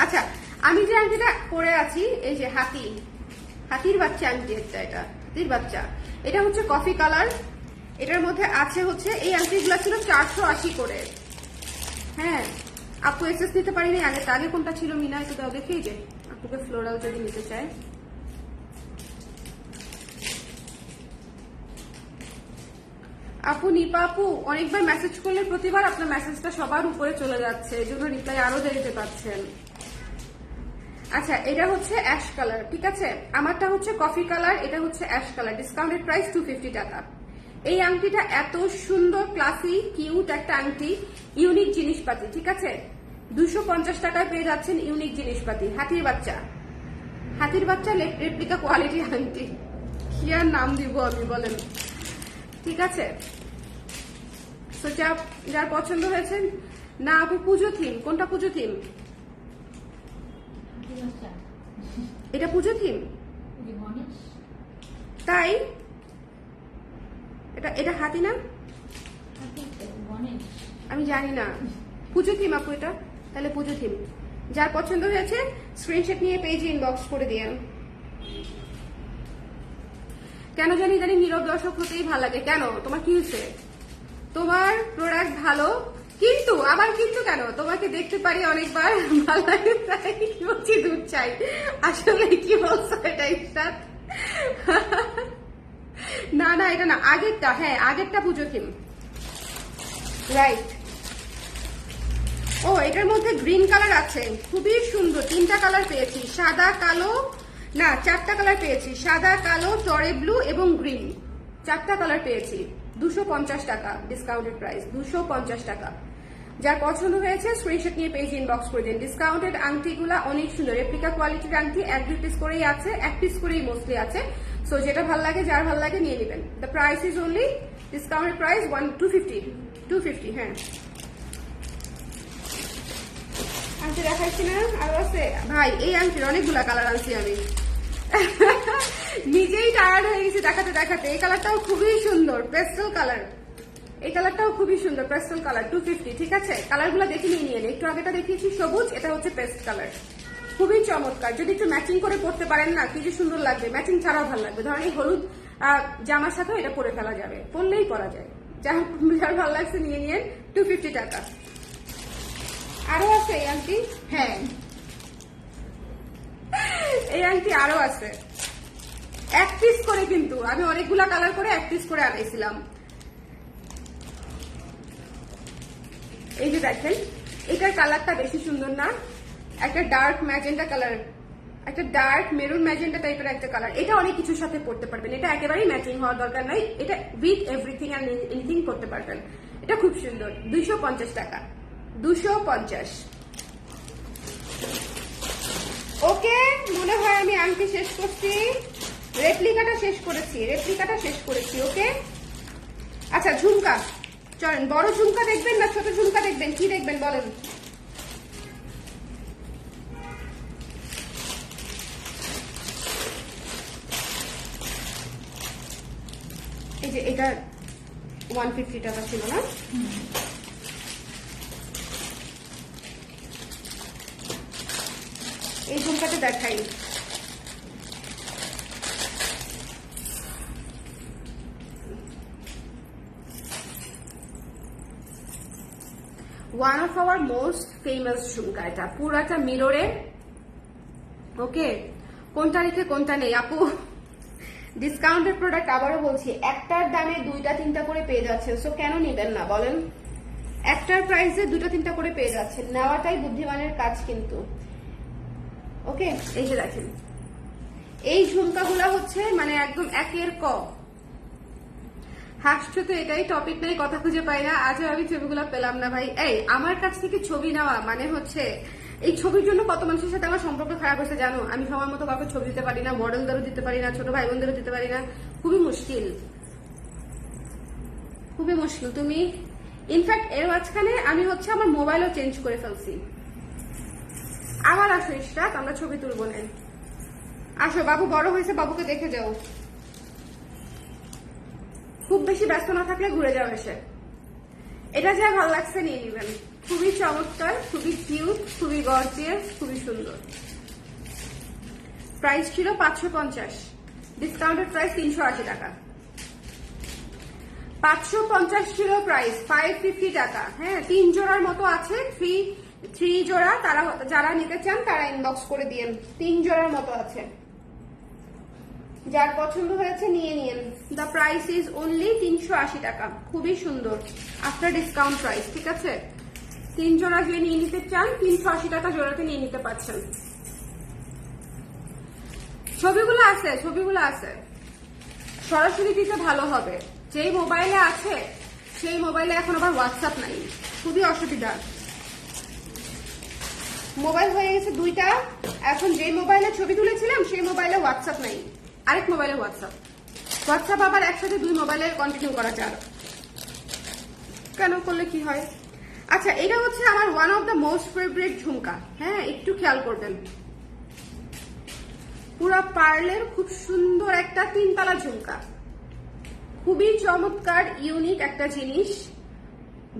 আচ্ছা, আমি যে আংটিটা পরে আছি, এই যে হাতির বাচ্চা আংটি, এটা হাতির বাচ্চা। এটা হচ্ছে কফি কালার, এটার মধ্যে আছে হচ্ছে, এই আংটিগুলো ছিল 480 করে। হ্যাঁ আপু, এক্সেস নিতে পারিনি আগে, আগে কোনটা ছিল মিনা, একটু দাও দেখি। যে আপুকে ফ্লোরাল যদি নিতে চায়, আপু নিপা আপু অনেকবার মেসেজ করলে প্রতিবার আপনার মেসেজটা সবার উপরে চলে যাচ্ছে, এই জন্য রিপ্লাই আরো দেরিতে পাচ্ছেন। আচ্ছা, এটা হচ্ছে অ্যাশ কালার, ঠিক আছে, আমারটা হচ্ছে কফি কালার, এটা হচ্ছে অ্যাশ কালার। ডিসকাউন্টেড প্রাইস 250 টাকা। এই আংটিটা এত সুন্দর, ক্লাসি, কিউট একটা আংটি, ইউনিক জিনিসপাতি, ঠিক আছে, 250 টাকায় পেয়ে যাচ্ছেন ইউনিক জিনিসপাতি। হাতির বাচ্চা, হাতির বাচ্চা রেপ্লিকা কোয়ালিটি আংটি, কি আর নাম দিব আমি বলেন, ঠিক আছে। তো যার পছন্দ হয়েছে না আপু, পুজো থিম, কোনটা পুজো থিম? এটা পুজো থিম, তাই এটা হাতি না, আমি জানি না, পুজো থিম আপু এটা, তাহলে পুজো থিম। যার পছন্দ হয়েছে স্ক্রিনশট নিয়ে পেজে ইনবক্স করে দিয়েন। কেন জানি নীরব দর্শক হতেই ভালো লাগে, কেন তোমার কি হয়েছে? তোমার প্রোডাক্ট ভালো, কিন্তু আবার কিন্তু কেন, তোমাকে দেখতে পারি অনেকবার, ভালো লাগে তাই বলছি দুধ চাই। আসলে কি বলছো এটা ইরশাদ? না না, এটা না, আগেরটা, হ্যাঁ আগেরটা পুজো থিম, রাইট। ও, এটার মধ্যে গ্রিন কালার আছে, খুবই সুন্দর। 3টা কালার পেয়েছি, সাদা, কালো, না 4টা কালার পেয়েছি, সাদা, কালো, টরে ব্লু এবং গ্রিন, 4টা কালার পেয়েছি। 250 টাকা ডিসকাউন্টেড প্রাইস, 250 টাকা। যার পছন্দ হয়েছে স্ক্রিনশট নিয়ে পেজ ইনবক্স করে দিন। ডিসকাউন্টেড আংটিগুলা অনেক সুন্দর, রেপ্লিকা কোয়ালিটির আংটি, 1-2 পিস করেই আছে, 1 পিস করেই মোস্টলি আছে। সো যেটা ভালো লাগে, যার ভালো লাগে নিয়ে নেবেন। The price is only, discounted price 250, হ্যাঁ। আংটি দেখাচ্ছি না, আরো আছে ভাই, এই আংটির অনেকগুলা কালার আনছি আমি, নিজেই টায়ার্ড হয়ে গেছি দেখাতে দেখাতে। এই কালারটাও খুবই সুন্দর, পেস্টেল কালার, এই কালারটাও খুবই সুন্দর, পেস্টেল কালার, 250, ঠিক আছে। কালারগুলো দেখে নিয়ে নিন। একটু আগেটা দেখিয়েছি সবুজ, এটা হচ্ছে পেস্ট কালার, খুবই চমৎকার। যদি একটু ম্যাচিং করে পড়তে পারেন না, কি যে সুন্দর লাগবে, ম্যাচিং ছাড়াও ভালো লাগবে। ধরেন এই হলুদ জামার সাথেও এটা পরে ফেলা যাবে, পরলেই পরা যায়। যার ভালো লাগছে নিয়ে নিন, 250 টাকা। আরো আছে এই আন্টি, হ্যাঁ এই আংটি আরো আছে, এক পিস করে, কিন্তু আমি অনেকগুলা কালার করে এক পিস করে আনাইছিলাম। এই যে দেখেন, এটার কালারটা বেশি সুন্দর না? একটা ডার্ক ম্যাজেন্টা কালার, একটা ডার্ক মেরুন ম্যাজেন্টা টাইপের একটা কালার। এটা অনেক কিছুর সাথে পড়তে পারবেন, এটা একেবারেই ম্যাচিং হওয়ার দরকার নাই, এটা উইথ এভরিথিং এন্ড এনিথিং করতে পারবেন। এটা খুব সুন্দর, 250 টাকা, 250। ওকে, মনে হয় আমি আংটি শেষ করছি, রেপ্লিকাটা শেষ করেছি। ওকে, আচ্ছা ঝুমকা, চলেন বড় ঝুমকা দেখবেন না ছোট ঝুমকা দেখবেন, কি দেখবেন বলেন? এই যে এটা 150 টাকা ছিল না? এই ঝুমকাটা দেখাই। One of our most famous ঝুমকা, এটা পুরাটা মিররে। ওকে, কোনটা রেখে কোনটা নেই আপু, ডিসকাউন্টেড প্রোডাক্ট আবারও বলছি, একটার দামে 2টা 3টা করে পেয়ে যাচ্ছেন, সো কেন নিবেন না বলেন? একটার প্রাইসে 2টা 3টা করে পেয়ে যাচ্ছেন, নেওয়াটাই বুদ্ধিমানের কাজ কিন্তু। ওকে, এই যে দেখেন, এই ঝুমকাগুলো হচ্ছে মানে একদম একের ক। হাসছো তো, এটাই টপিক নাই, কথা খুঁজে পাই না, আজও আমি ছবিগুলো পেলাম না ভাই। এই আমার কাছ থেকে ছবি নেওয়া মানে হচ্ছে, এই ছবির জন্য কত মানুষের সাথে আমার সম্পর্ক খারাপ হয়েছে জানো? আমি সময় মতো কাউকে ছবি দিতে পারি না, মডেলদেরও দিতে পারি না, ছোট ভাই বোনদেরও দিতে পারি না, খুবই মুশকিল। তুমি ইনফ্যাক্ট এর মাঝখানে আমি হচ্ছে আমার মোবাইলও চেঞ্জ করে ফেলছি। আবার আসো ইশরাত, আমরা ছবি তুলবো না। আসো, বাবু বড় হয়েছে, বাবুকে দেখে যাও। খুব বেশি ব্যস্ত না থাকলে ঘুরে যাও এসে। এটা যা ভালো লাগছে নিয়ে নিবেন, খুবই চমৎকার, খুবই কিউট, খুবই গর্জিয়াস, খুবই সুন্দর। প্রাইস ছিল 550, ডিসকাউন্টেড প্রাইস 380 টাকা। 550 ছিল প্রাইস, 550 টাকা। হ্যাঁ, 3 জোড়ার মতো আছে, 3 জোড়া। তারা যারা নিতে চান তারা ইনবক্স করে দিয়েন, 3 জোড়ার মতো আছে। যার পছন্দ হয়েছে নিয়ে নিন। দ্য প্রাইস ইজ অনলি 380 টাকা, খুবই সুন্দর আফটার ডিসকাউন্ট প্রাইস। ঠিক আছে, 3 জোড়া যে নিয়ে নিতে চান 380 টাকা জোড়াতে নিয়ে নিতে পারছেন। ছবিগুলো আছে, সরাসরি দিতে ভালো হবে। যেই মোবাইলে আছে সেই মোবাইলে এখন আবার হোয়াটসঅ্যাপ নাই, খুবই অসুবিধা। মোবাইল হয়ে গেছে 2টা, এখন যে মোবাইলে ছবি তুলেছিলাম সেই মোবাইলে হোয়াটসঅ্যাপ নাই, আরেক মোবাইলে হোয়াটসঅ্যাপ আবার একসাথে 2 মোবাইলে কন্টিনিউ করা যায়, কেন করলে কি হয়? আচ্ছা, এটা হচ্ছে আমার one of the most favourite ঝুমকা। হ্যাঁ, একটু খেয়াল করবেন, পুরো পার্লের খুব সুন্দর একটা 3তলা ঝুমকা, খুবই চমৎকার ইউনিক একটা জিনিস।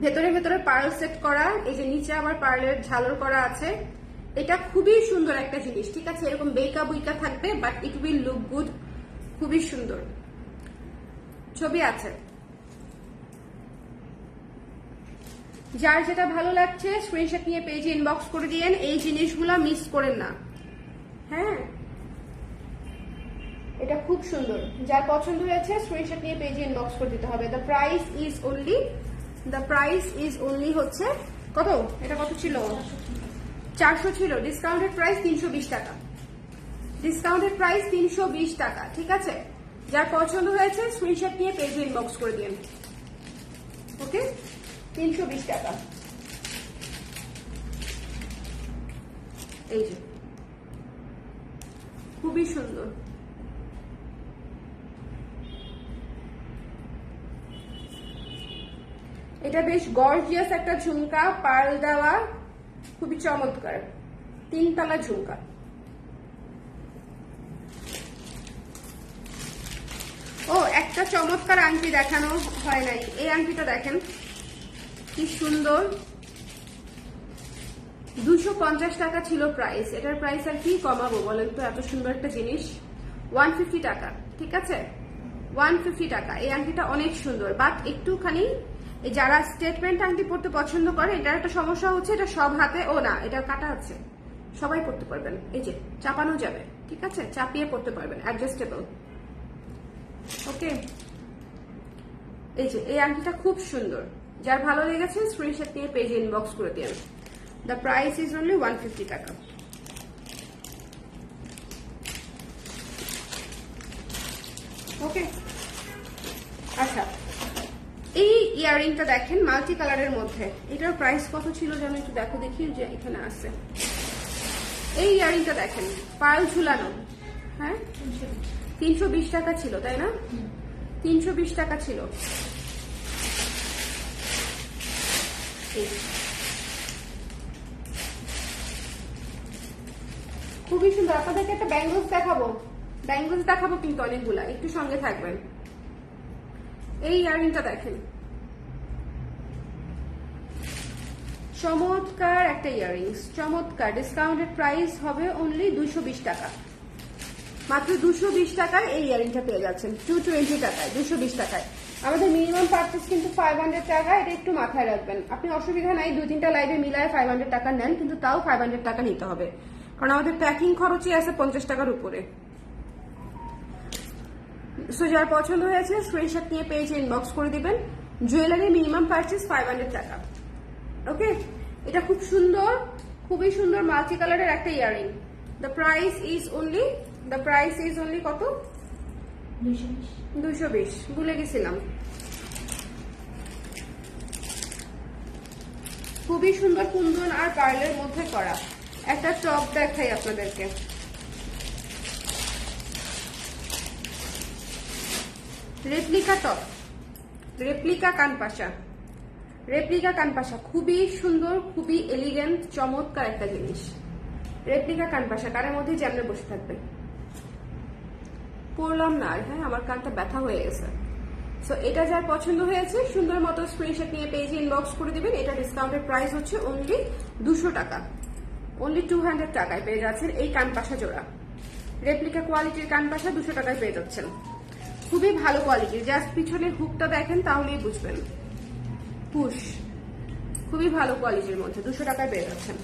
ভেতরে ভেতরে পার্ল সেট করা, এই যে নিচে আবার পার্লের ঝালর করা আছে। এটা খুবই সুন্দর একটা জিনিস। ঠিক আছে, এরকম বেকা বুইকা থাকবে, but it will look good, খুবই সুন্দর। ছবি আছে, যার যেটা ভালো লাগছে স্ক্রিনশট নিয়ে পেজে ইনবক্স করে দিয়েন, এই জিনিসগুলো মিস করেন না। হ্যাঁ, এটা খুব সুন্দর, যার পছন্দ হয়েছে স্ক্রিনশট নিয়ে পেজে ইনবক্স করে দিতে হবে। দ্য প্রাইস ইজ অনলি হচ্ছে কত? এটা কত ছিল? 400 ছিল, ডিসকাউন্টেড প্রাইস 320 টাকা। ডিসকাউন্টেড প্রাইস 320 টাকা। ঠিক আছে, যার পছন্দ হয়েছে স্ক্রিনশট নিয়ে পেজে ইনবক্স করে দিন। ওকে, 320 টাকা। এই যে খুবই সুন্দর, এটা বেশ গর্জিয়াস একটা ঝুমকা, পার্ল দেওয়া, খুবই চমৎকার 3তলা ঝুমকা। ও, একটা চমৎকার আংটি দেখানো হয় নাই, এই আংটিটা দেখেন কি সুন্দর। 250 টাকা ছিল প্রাইস, এটার প্রাইস আর কি কমাবো বলেন তো? এত সুন্দর একটা জিনিস, 150 টাকা। ঠিক আছে, 150 টাকা। এই আংটিটা অনেক সুন্দর, বাট একটুখানি যারা স্টেটমেন্ট আংটি পড়তে পছন্দ করে, এটার একটা সমস্যা হচ্ছে এটা সব হাতে, ও না, এটা কাটা আছে, সবাই পড়তে পারবেন। এই যে চাপানো যাবে, ঠিক আছে, চাপিয়ে পড়তে পারবেন, অ্যাডজাস্টেবল। ওকে, এই যে এই আংটিটা খুব সুন্দর, যার ভালো লেগেছে স্ক্রিনশট নিয়ে পেজে ইনবক্স করে দিন। দ্য প্রাইস ইজ অনলি 150 টাকা। ওকে, আচ্ছা এই ইয়াররিংটা দেখেন মাল্টি কালারের মধ্যে, এটার প্রাইস কত ছিল যেন একটু দেখো দেখি, যে এখানে আছে। এই ইয়াররিংটা দেখেন পাল ঝুলানো, হ্যাঁ 320 টাকা ছিল, তাই না? 320 টাকা ছিল। খুবই সুন্দর। আপনাদেরকে একটা ব্যাঙ্গলস দেখাবো কিন্তু অনেকগুলা, একটু সঙ্গে থাকবেন। এই ইয়াররিংটা দেখেন, চমৎকার একটা ইয়াররিংস, চমৎকার। ডিসকাউন্টেড প্রাইস হবে অনলি 220 টাকা, মাত্র 220 টাকায় এই ইয়াররিংটা পেয়ে যাচ্ছেন। 220 টাকায়, 220 টাকায়। আমাদের মিনিমাম পারচেস কিন্তু 500 টাকা, এটা একটু মাথায় রাখবেন। আপনি অসুবিধা নাই 2-3টা লাইভে মিলায় 500 টাকা নেন, কিন্তু তাও 500 টাকা নিতে হবে, কারণ আমাদের প্যাকিং খরচই আছে 50 টাকার উপরে। সো যার পছন্দ হয়েছে স্ক্রিনশট নিয়ে পেজে ইনবক্স করে দিবেন। জুয়েলারি মিনিমাম পারচেস 500 টাকা। ওকে, এটা খুব সুন্দর, খুবই সুন্দর মাল্টি কালারের একটা earring. The price is only কত? 220। ভুলে গেছিলাম। খুবই সুন্দর কুন্দন আর পার্লের মধ্যে করা একটা টপ দেখাই আপনাদেরকে। রেপ্লিকা টপ, রেপ্লিকা কানপাশা, খুবই সুন্দর, খুবই এলিগেন্ট, চমৎকার একটা জিনিস। রেপ্লিকা কানপাশা কানের মধ্যে জ্যামে বসে থাকবে। পড়লাম না আর, হ্যাঁ আমার কানটা ব্যথা হয়ে গেছে। সো এটা যার পছন্দ হয়েছে সুন্দর মতো স্ক্রিনশট নিয়ে পেজে ইনবক্স করে দিবেন। এটা ডিসকাউন্টেড প্রাইস হচ্ছে অনলি 200 টাকা, অনলি 200 টাকায় পেয়ে যাচ্ছেন এই কানপাশা জোড়া। রেপ্লিকা কোয়ালিটির কানপাশা 200 টাকায় পেয়ে যাচ্ছেন, খুবই ভালো কোয়ালিটির। জাস্ট পিছনের হুকটা দেখেন তাহলেই বুঝবেন। পুশ, খুবই ভালো কোয়ালিটির মধ্যে 200 টাকায় পেয়ে যাচ্ছেন।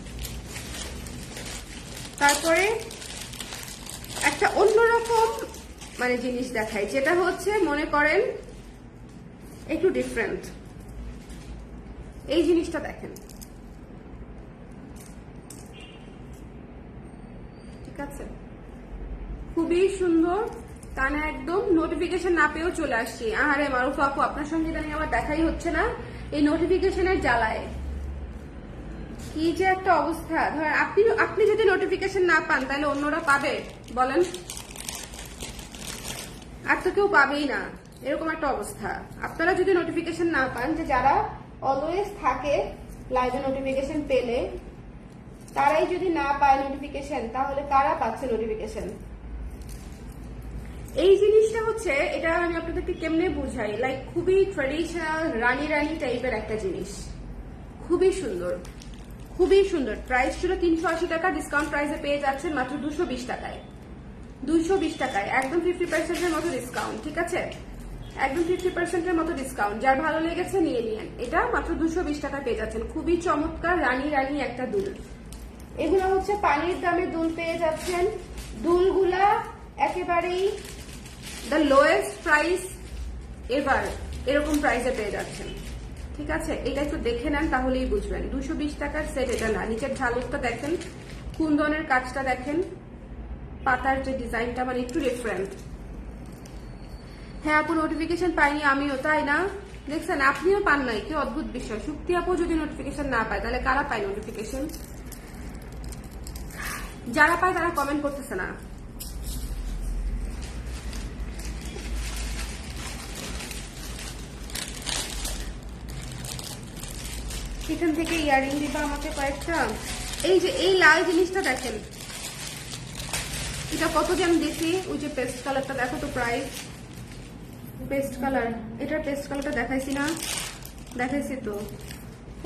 তারপরে একটা অন্যরকম মানে জিনিস দেখাই, যেটা হচ্ছে মনে করেন একটু ডিফারেন্ট। এই জিনিসটা দেখেন, ঠিক আছে, খুবই সুন্দর। কানে একদম নোটিফিকেশন না পেয়েও চলে আসছি। আহারে মারুফ আপু, আপনার সঙ্গে জানি আমার দেখাই হচ্ছে না এই নোটিফিকেশনের জ্বালায়। কি যে একটা অবস্থা। ধর আপনি যদি নোটিফিকেশন না পান তাহলে অন্যরা পাবে বলেন? আর তো কেউ পাবেই না, এরকম একটা অবস্থা। আপনারা যদি নোটিফিকেশন না পান, যে যারা অলওয়েজ থাকে লাইভে নোটিফিকেশন পেলে, তারাই যদি না পায় নোটিফিকেশন, তাহলে কারা পাচ্ছে নোটিফিকেশন? এই জিনিসটা হচ্ছে, এটা আমি আপনাদেরকে কেমনে বুঝাই, লাইক খুবই ট্রেডিশনাল রানী টাইপের একটা জিনিস, খুবই সুন্দর, খুবই সুন্দর। প্রাইস ছিল 380 টাকা, ডিসকাউন্ট প্রাইসে পেয়ে যাচ্ছেন মাত্র 220 টাকায়। 220 টাকায় একদম 50%-এর মতো ডিসকাউন্ট, ঠিক আছে, একদম 50%-এর মতো ডিসকাউন্ট। যার ভালো লেগেছে নিয়ে নিয়েন। এটা মাত্র 220 টাকায় পেয়ে যাচ্ছেন। খুবই চমৎকার রানী একটা দুল। এগুলো হচ্ছে পানির দামে দুল পেয়ে যাচ্ছেন। দুলগুলা একেবারেই দ্য লোয়েস্ট প্রাইস এভার, এরকম প্রাইসে পেয়ে যাচ্ছেন, ঠিক আছে। এটা একটু দেখে নেন তাহলেই বুঝবেন। 220 টাকার সেট এটা না। নিচের ঝালকটা দেখেন, কুন্দনের কাজটা দেখেন, পাতার যে ডিজাইনটা মানে একটু ডিফারেন্ট। হ্যাঁ আপু, নোটিফিকেশন পাইনি আমিও, তাই না? দেখছেন, আপনিও পান নাই, কি অদ্ভুত বিষয়। শুক্তি আপু যদি নোটিফিকেশন না পায় তাহলে কারা পায় নোটিফিকেশন? যারা পায় তারা কমেন্ট করতেছে না। এখান থেকে ইয়ারিং দিবা আমাকে কয়েকটা। এই যে এই লাল জিনিসটা দেখেন, এটা কত যে আমি দেখি। ওই যে পেস্ট কালারটা দেখো তো, প্রাইস পেস্ট কালার। এটার পেস্ট কালারটা দেখাইছি না? দেখাইছি তো।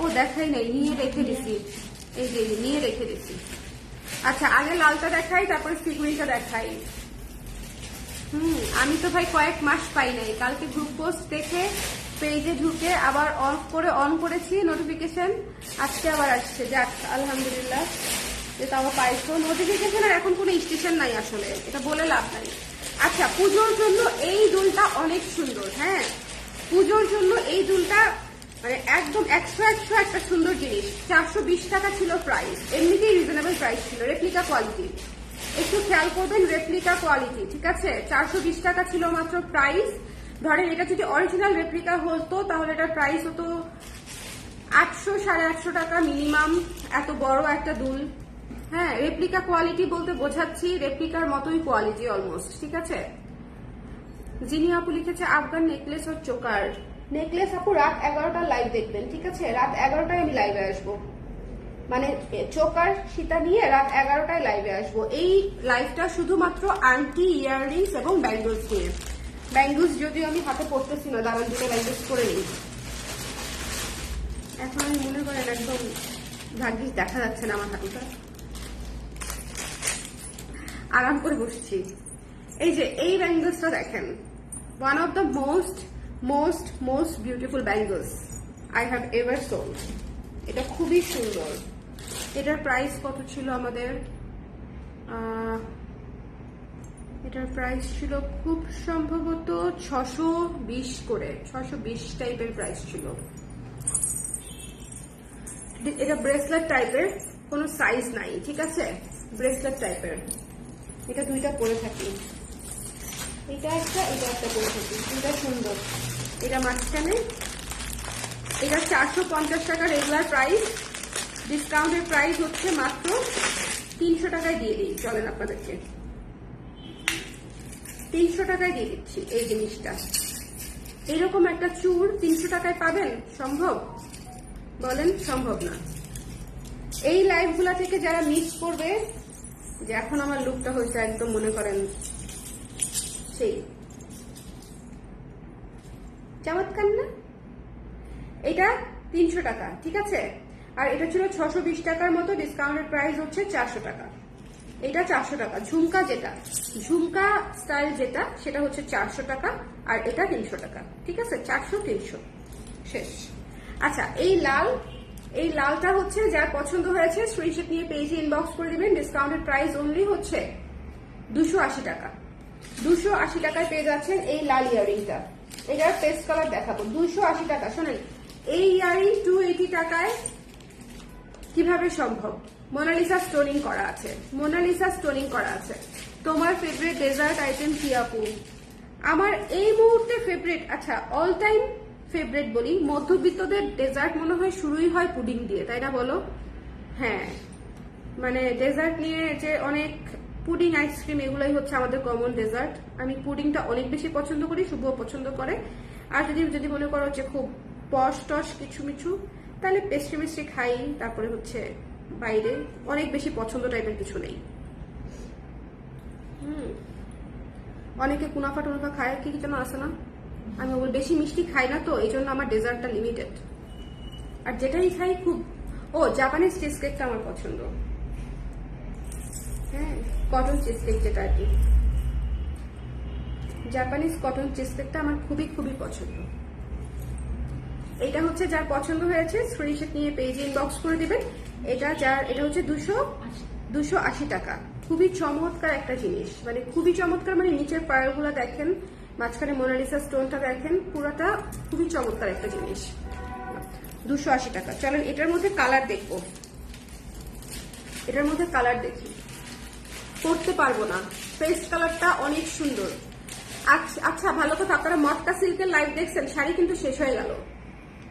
ও দেখাই নাই, নিয়ে রেখে দিছি। এই যে নিয়ে রেখে দিছি। আচ্ছা, আগে লালটা দেখাই, তারপরে সিকুইনটা দেখাই। আমি তো ভাই কয়েক মাস পাই নাই। কালকে গ্রুপ পোস্ট দেখে পেজে ঢুকে আবার অন করেছি নোটিফিকেশন, আজকে আবার আসছে। যাক আলহামদুলিল্লাহ, এটা আমার পাইছো নোটিফিকেশনের এখন কোনো স্টেশন নাই আসলে, এটা বলে লাভ নাই। আচ্ছা, পুজোর জন্য এই দুলটা অনেক সুন্দর। হ্যাঁ, পুজোর জন্য এই দুলটা মানে একদম এক্সট্রা একটা সুন্দর জিনিস। 420 টাকা ছিল প্রাইস, এমনিতেই রিজনেবল প্রাইস ছিল, রেপ্লিকা কোয়ালিটি। একটু খেয়াল করবেন, রেপ্লিকা কোয়ালিটি, ঠিক আছে। 420 টাকা ছিল মাত্র প্রাইস। ধরেন এটা যদি অরিজিনাল রেপ্লিকা হতো তাহলে এটার প্রাইস হতো 800 850 টাকা মিনিমাম, এত বড় একটা দুল। হ্যাঁ, রেপ্লিকা কোয়ালিটি বলতে বোঝাচ্ছি রেপ্লিকার মতোই কোয়ালিটি অলমোস্ট, ঠিক আছে। জিনি আপু লিখেছে আফগান নেকলেস ও চোকার। নেকলেস আপু রাত 11টার লাইভ দেখবেন, ঠিক আছে। রাত 11টায় আমি লাইভে আসবো, মানে চোকার সীতা নিয়ে রাত 11টায় লাইভে আসবো। এই লাইভটা শুধুমাত্র আংটি, ইয়াররিংস এবং ব্যাঙ্গলস নিয়ে। ব্যাঙ্গলস যদিও আমি হাতে পড়তেছি না, দাঁড়ান দুটো ব্যাঙ্গলস করে নিই। এখন আমি মনে করেন একদম ভাগ্যিস দেখা যাচ্ছে না আমার হাঁটুটা, আরাম করে বসছি। এই যে এই ব্যাঙ্গলসটা দেখেন, one of the most beautiful bangles I have ever sold. এটা খুবই সুন্দর। এটার প্রাইস কত ছিল আমাদের? এটার প্রাইস ছিল খুব সম্ভবত 620 করে, 620 টাইপের প্রাইস ছিল। এটা ব্রেসলেট টাইপের, কোনো সাইজ নাই, ঠিক আছে, ব্রেসলেট টাইপের। এটা দুইটা পরে থাকি, এটা একটা পরে থাকি, দুইটা সুন্দর। এটা মাঝখানে, এটা 450 টাকা রেগুলার প্রাইস, ডিসকাউন্টের প্রাইস হচ্ছে মাত্র 300 টাকায় দিয়ে দিই। চলেন আপনাদেরকে 300 টাকায় দিয়ে দিচ্ছি এই জিনিসটা। এরকম একটা চুড় 300 টাকায় পাবেন? সম্ভব? বলেন সম্ভব না। এই লাইভগুলা থেকে যারা মিস করবে, যে এখন আমার লুকটা হয়েছে একদম মনে করেন সেই চমৎকার না? এটা 300 টাকা, ঠিক আছে। আর এটা ছিল 620 টাকার মতো, ডিসকাউন্টের প্রাইস হচ্ছে 400 টাকা। এটা 400 টাকা। ঝুমকা যেটা, ঝুমকা স্টাইল যেটা, সেটা হচ্ছে 400 টাকা, আর এটা 300 টাকা, ঠিক আছে। 400 300 শেষ। আচ্ছা, এই লালটা হচ্ছে যার পছন্দ হয়েছে স্ক্রিনশট নিয়ে পেজে ইনবক্স করে দিবেন। ডিসকাউন্টেড প্রাইস অনলি হচ্ছে 280 টাকা। 280 টাকায় পেয়ে যাচ্ছেন এই লাল ইয়ারিংটা। এটার পেস্ট কালার দেখাবো। 280 টাকা। শোনেন, এই ইয়ারিং 280 টাকায় কিভাবে সম্ভব? মোনালিসা স্টোনিং করা আছে, মোনালিসা স্টোনিং করা আছে। তোমার ফেভারিট ডেজার্ট আইটেম কি আপু? আমার এই মুহূর্তে ফেভারিট, আচ্ছা অল টাইম ফেভারিট বলি, মধ্যবিত্তদের ডেজার্ট মনে হয় শুরুই হয় পুডিং দিয়ে, তাই না বলো? হ্যাঁ, মানে ডেজার্ট নিয়ে যে অনেক পুডিং, আইসক্রিম, এগুলোই হচ্ছে আমাদের কমন ডেজার্ট। আমি পুডিংটা অনেক বেশি পছন্দ করি, শুভও পছন্দ করে। আর যদি মনে করো যে খুব পশ টশ কিছু মিছু, তাহলে পেস্ট্রি মিস্ট্রি খাই। তারপরে হচ্ছে বাইরে অনেক বেশি পছন্দ টাইপের কিছু নেই। অনেকে কুনাফা টুনাফা খায়, কি যেন আছে না, আমি ওগুলো বেশি মিষ্টি খাই না, তো এই জন্য আমার ডেজার্টটা লিমিটেড। আর যেটাই খাই খুব, জাপানিজ চিজ কেকটা আমার পছন্দ। হ্যাঁ, কটন চিজ কেক যেটা আর কি, জাপানিজ কটন চিজ কেকটা আমার খুবই খুবই পছন্দ। এটা হচ্ছে যার পছন্দ হয়েছে স্ক্রিনশট নিয়ে পেজে ইনবক্স করে দিবেন। এটা হচ্ছে 280 টাকা। খুবই চমৎকার একটা জিনিস, মানে খুবই চমৎকার। মানে নিচের পায়ারগুলো দেখেন, মাঝখানে মোনালিসা স্টোনটা দেখেন, পুরোটা খুবই চমৎকার একটা জিনিস। 280 টাকা। চলেন এটার মধ্যে কালার দেখবো, এটার মধ্যে কালার দেখি। করতে পারবো না, পেস্ট কালারটা অনেক সুন্দর। আচ্ছা ভালো কথা, আপনারা মটকা সিল্কের লাইভ দেখছেন? শাড়ি কিন্তু শেষ হয়ে গেল।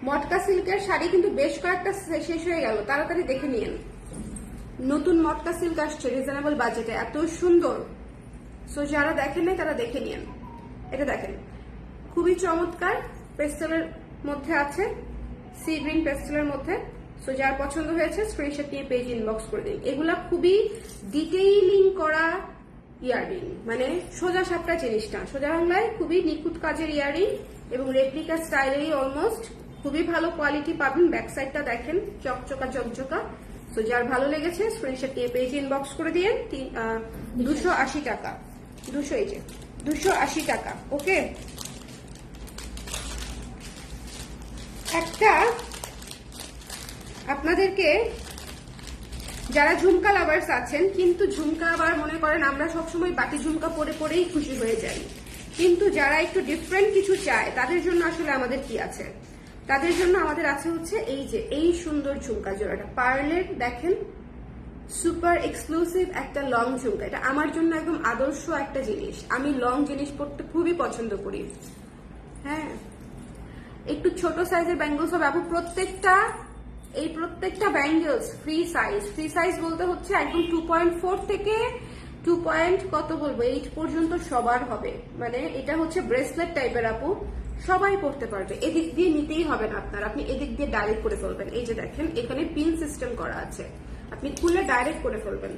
মটকা সিল্কের শাড়ি কিন্তু বেশ কয়েকটা শেষ হয়ে গেল, তাড়াতাড়ি দেখে নিন। নতুন মটকা সিল্ক আসছে রিজনেবল বাজেটে, এত সুন্দর। সো যারা দেখেন নাই তারা দেখে নিন। এটা দেখেন, খুবই চমৎকার, পেস্টেলের মধ্যে আছে, সি গ্রিন পেস্টেলের মধ্যে। সো যার পছন্দ হয়েছে স্ক্রিনশট নিয়ে পেজ ইনবক্স করে দিন। এগুলা খুবই ডিটেইলিং করা ইয়াররিং, মানে সোজা সাপটা জিনিস না, সোজা বাংলায় খুবই নিখুঁত কাজের ইয়াররিং এবং রেপ্লিকা স্টাইলেরই অলমোস্ট। খুবই ভালো কোয়ালিটি পাবেন। ব্যাক সাইডটা দেখেন, চকচকা চকচকা। তো যার ভালো লেগেছে স্ক্রিনশট নিয়ে পেজ ইনবক্স করে দিন। 280 টাকা, 280 টাকা। ওকে, একটা আপনাদেরকে যারা ঝুমকা লাভার্স আছেন, কিন্তু ঝুমকা আবার মনে করেন আমরা সবসময় বাটি ঝুমকা পরে পরেই খুশি হয়ে যাই, কিন্তু যারা একটু ডিফারেন্ট কিছু চায় তাদের জন্য আসলে আমাদের কি আছে, তাদের জন্য আমাদের আছে হচ্ছে এই যে এই সুন্দর ঝুমকা জোড়াটা, পার্লের দেখেন সুপার এক্সক্লুসিভ একটা লং ঝুমকা। এটা আমার জন্য একদম আদর্শ একটা জিনিস, আমি লং জিনিস পরতে খুবই পছন্দ করি। হ্যাঁ, একটু ছোট সাইজের ব্যাঙ্গলস হবে আপু, প্রত্যেকটা ব্যাঙ্গলস ফ্রি সাইজ বলতে হচ্ছে একদম 2.4 থেকে 2 কত বলবো 8 পর্যন্ত সবার হবে। মানে এটা হচ্ছে ব্রেসলেট টাইপের আপু, সবাই পড়তে পারবে, এদিক দিয়ে নিতেই হবে না আপনার, আপনি এদিক দিয়ে ডাইরেক্ট করে ফেলবেন। এই যে দেখেন এখানে পিন সিস্টেম করা আছে, আপনি খুলে ডাইরেক্ট করে ফেলবেন,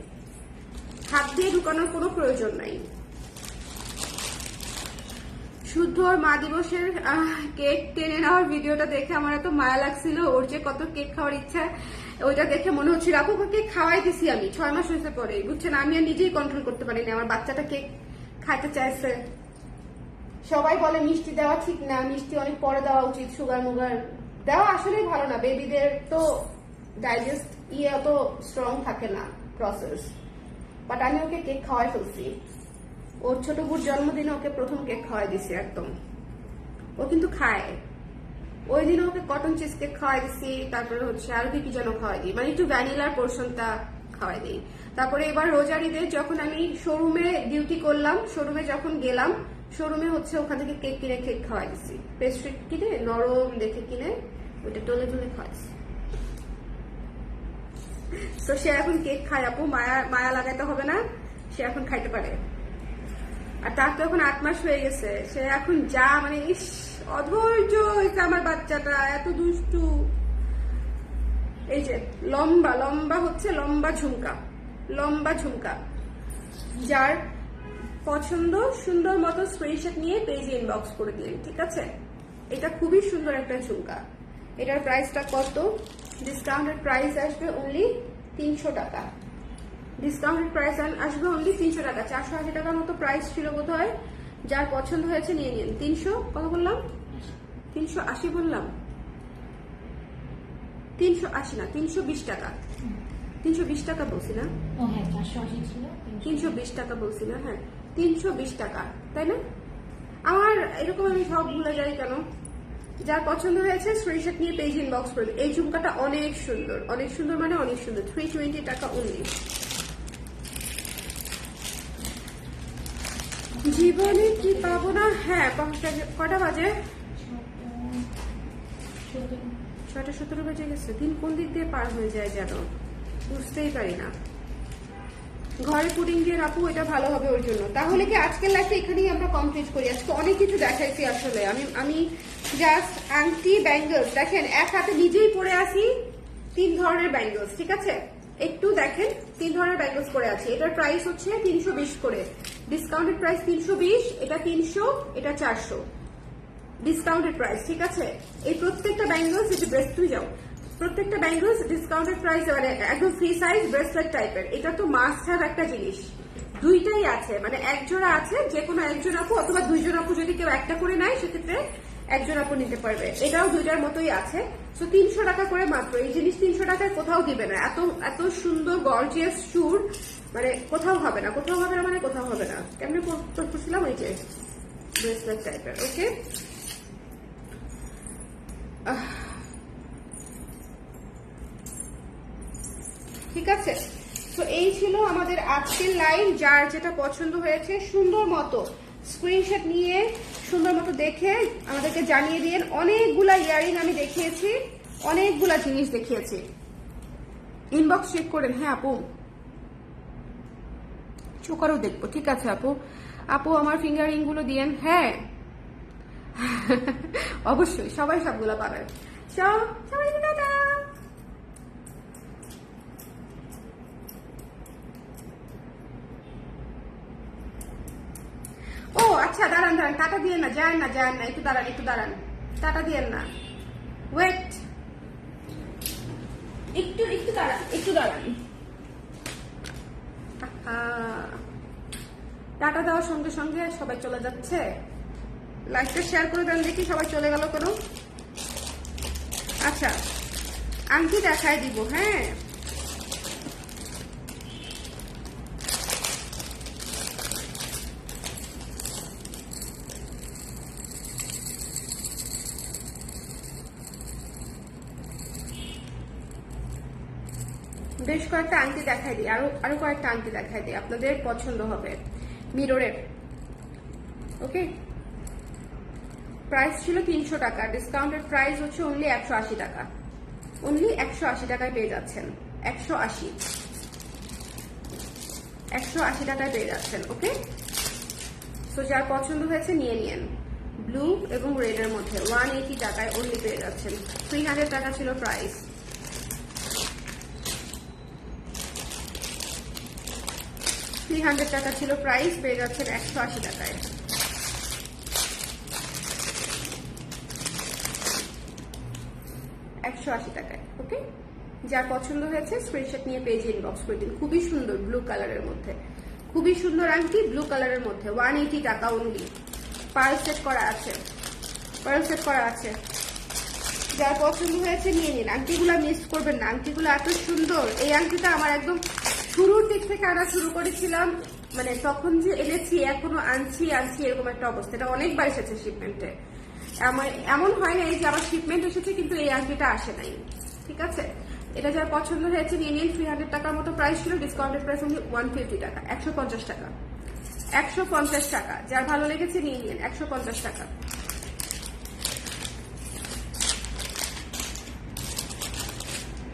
হাত দিয়ে ঢুকানোর কোনো প্রয়োজন নাই। শুদ্ধ ওর মা দিবসের কেক টেনে নেওয়ার ভিডিওটা দেখে আমার এত মায়া লাগছিল, ওর যে কত কেক খাওয়ার ইচ্ছা, ওইটা দেখে মনে হচ্ছিল আপু কেক খাওয়াই দিছি আমি 6 মাস হয়েছে পরে, বুঝছেন, আমি আর নিজেই কন্ট্রোল করতে পারিনি, আমার বাচ্চাটা কেক খাইতে চাইছে। সবাই বলে মিষ্টি দেওয়া ঠিক না, মিষ্টি অনেক পরে দেওয়া উচিত, সুগার মুগার দেওয়া আসলেই ভালো না, বেবিদের তো ডাইজেস্ট অত স্ট্রং থাকে না প্রসেস, বাট আমি ওকে কেক খাওয়াই ফেলছি, ওর ছোট বুর জন্মদিনে ওকে প্রথম কেক খাওয়াই দিছি একদম, ও কিন্তু খায়, ওই দিন ওকে কটন চিজ কেক খাওয়াই দিছি, তারপরে হচ্ছে আরো কি যেন খাওয়াই দিই, মানে একটু ভ্যানিলার পোর্শনটা খাওয়াই দিই। তারপরে এবার রোজার ঈদে যখন আমি শোরুমে ডিউটি করলাম, শোরুমে যখন গেলাম, শোরুমে হচ্ছে ওখান থেকে কেক কিনে কেক খাওয়াই দিছি, পেস্ট্রি কিনে নরম দেখে কিনে ওইটা টলে টলে খাওয়াইছি। তো সে এখন কেক খায় আপু, মায়া লাগাইতে হবে না, সে এখন খাইতে পারে। আর তার তো এখন 8 মাস হয়ে গেছে, সে এখন যা মানে ইস অধৈর্য হয়েছে আমার বাচ্চাটা, এত দুষ্টু। এই যে লম্বা হচ্ছে লম্বা ঝুমকা, যার পছন্দ সুন্দর মতো স্ক্রিনশট নিয়ে পেজে ইনবক্স করে দিলেন, ঠিক আছে। এটা খুবই সুন্দর একটা ঝুমকা, এটার প্রাইসটা কত, ডিসকাউন্টেড প্রাইস আসবে অনলি 300 টাকা, ডিসকাউন্টেড প্রাইস আসবে অনলি 300 টাকা, 480 টাকার মতো প্রাইস ছিল বোধ হয়, যার পছন্দ হয়েছে নিয়ে নিন। 300 কত বললাম, 380 বললাম, 380 না 320 টাকা, 320 টাকা বলছি না, 320 টাকা বলছি না, হ্যাঁ 320 টাকা, তাই না? আমার এরকম আমি সব ভুলে যাই কেন। যার পছন্দ হয়েছে স্ক্রিনশট নিয়ে পেজ ইনবক্স করবে। এই ঝুমকাটা অনেক সুন্দর মানে অনেক সুন্দর, 320 টাকা অনলি। জীবনে কি পাবো না, হ্যাঁ কটা বাজে, 6:17 বেজে গেছে, দিন কোন দিক দিয়ে পার হয়ে যায় যেন বুঝতেই পারি না। ঘরে পুডিং দিয়ে রাখবো, এটা ভালো হবে ওর জন্য। তাহলে কি আজকের লাইফে এখানেই আমরা কমপ্লিট করি, আজকে অনেক কিছু দেখাইছি আসলে। আমি জাস্ট আংটি ব্যাঙ্গলস দেখেন, এক হাতে নিজেই পরে আসি 3 ধরনের ব্যাঙ্গলস, ঠিক আছে, একটু দেখেন 3 ধরনের ব্যাঙ্গলস পরে আছি। এটার প্রাইস হচ্ছে 320 করে, ডিসকাউন্টেড প্রাইস 320, এটা 300, এটা 400 ডিসকাউন্টেড প্রাইস, ঠিক আছে। এই প্রত্যেকটা ব্যাঙ্গলস, এই যে ব্রেস্ট তুই যাও, প্রত্যেকটা ব্যাঙ্গলস ডিসকাউন্টেড প্রাইস, মানে একদম ফ্রি সাইজ ব্রেসলেট টাইপের। এটা তো মাস্ট হ্যাভ একটা জিনিস, দুইটাই আছে, মানে এক জোড়া আছে, যে কোনো একজন আপু অথবা 2 জন আপু যদি কেউ একটা করে নেয় সেক্ষেত্রে একজন আপু নিতে পারবে। এটাও 2টার মতোই আছে, তো 300 টাকা করে মাত্র। এই জিনিস 300 টাকায় কোথাও দিবে না, এত সুন্দর গর্জিয়াস চুর মানে কোথাও হবে না, কোথাও হবে না। কেমনে করছিলাম, এই যে ব্রেসলেট টাইপের, ওকে। ঠিক আছে, তো এই ছিল আমাদের আজকের লাইভ। যার যেটা পছন্দ হয়েছে সুন্দর মতো স্ক্রিনশট নিয়ে সুন্দর মতো দেখে আমাদেরকে জানিয়ে দিন। অনেকগুলা ইয়ারিং আমি দেখিয়েছি, অনেকগুলা জিনিস দেখিয়েছি, ইনবক্স চেক করেন। হ্যাঁ আপু, চোকারও দেখবো, ঠিক আছে আপু আমার ফিঙ্গারিং গুলো দিয়েন। হ্যাঁ অবশ্যই, সবাই সবগুলো পাবেন। সবাই টাটা। ও আচ্ছা, দাঁড়ান টাটা দিয়ে না, যায় না, একটু দাঁড়ান, টাটা দিয়েন না, ওয়েট, একটু দাঁড়ান। টাটা দেওয়ার সঙ্গে সঙ্গে সবাই চলে যাচ্ছে, লাইভটা শেয়ার করে দেন দেখি, সবাই চলে গেল কেন। আচ্ছা আংটি দেখায় দিব, হ্যাঁ বেশ কয়েকটা আংটি দেখাই দিই, আরো কয়েকটা আংটি দেখাই দিই, আপনাদের পছন্দ হবে। মিররের, ওকে, প্রাইস ছিল 300 টাকা, ডিসকাউন্টেড প্রাইস হচ্ছে অনলি 180 টাকা। অনলি 180 টাকায় পেয়ে যাচ্ছেন, 180 টাকায় পেয়ে যাচ্ছেন। ওকে, তো যার পছন্দ হয়েছে নিয়ে নিন। ব্লু এবং রেড এর মধ্যে 180 টাকায় অনলি পেয়ে যাচ্ছেন। 300 টাকা ছিল প্রাইস। টাকা ছিল প্রাইস, পেয়ে যাচ্ছেন 180 টাকায়। টাকায়। ওকে, যার পছন্দ হয়েছে স্ক্রিনশট নিয়ে পেজে ইনবক্স করে দিন। খুবই সুন্দর ব্লু কালারের মধ্যে, খুবই সুন্দর আংটি ব্লু কালারের মধ্যে, 180 টাকা অনলি। পার্ল সেট করা আছে, পার্ল সেট করা আছে। যার পছন্দ হয়েছে নিয়ে নিন। আংটিগুলো মিস করবেন না, আংটিগুলো এত সুন্দর। এই আংটিটা আমার একদম শুরুর দিক থেকে আনা শুরু করেছিলাম, মানে তখন যে এনেছি এখনো আনছি এরকম একটা অবস্থা। এটা অনেকবার এসেছে শিপমেন্টে, এমন হয় নাই যে আমার শিপমেন্ট এসেছে কিন্তু এই আংটিটা আসে নাই। ঠিক আছে, এটা যার পছন্দ হয়েছে নিয়ে নিন। 300 টাকার মতো প্রাইস ছিল, ডিসকাউন্টেড প্রাইস অনলি 150 টাকা, 150 টাকা। 150 টাকা, যার ভালো লেগেছে নিয়ে নিন, 150 টাকা।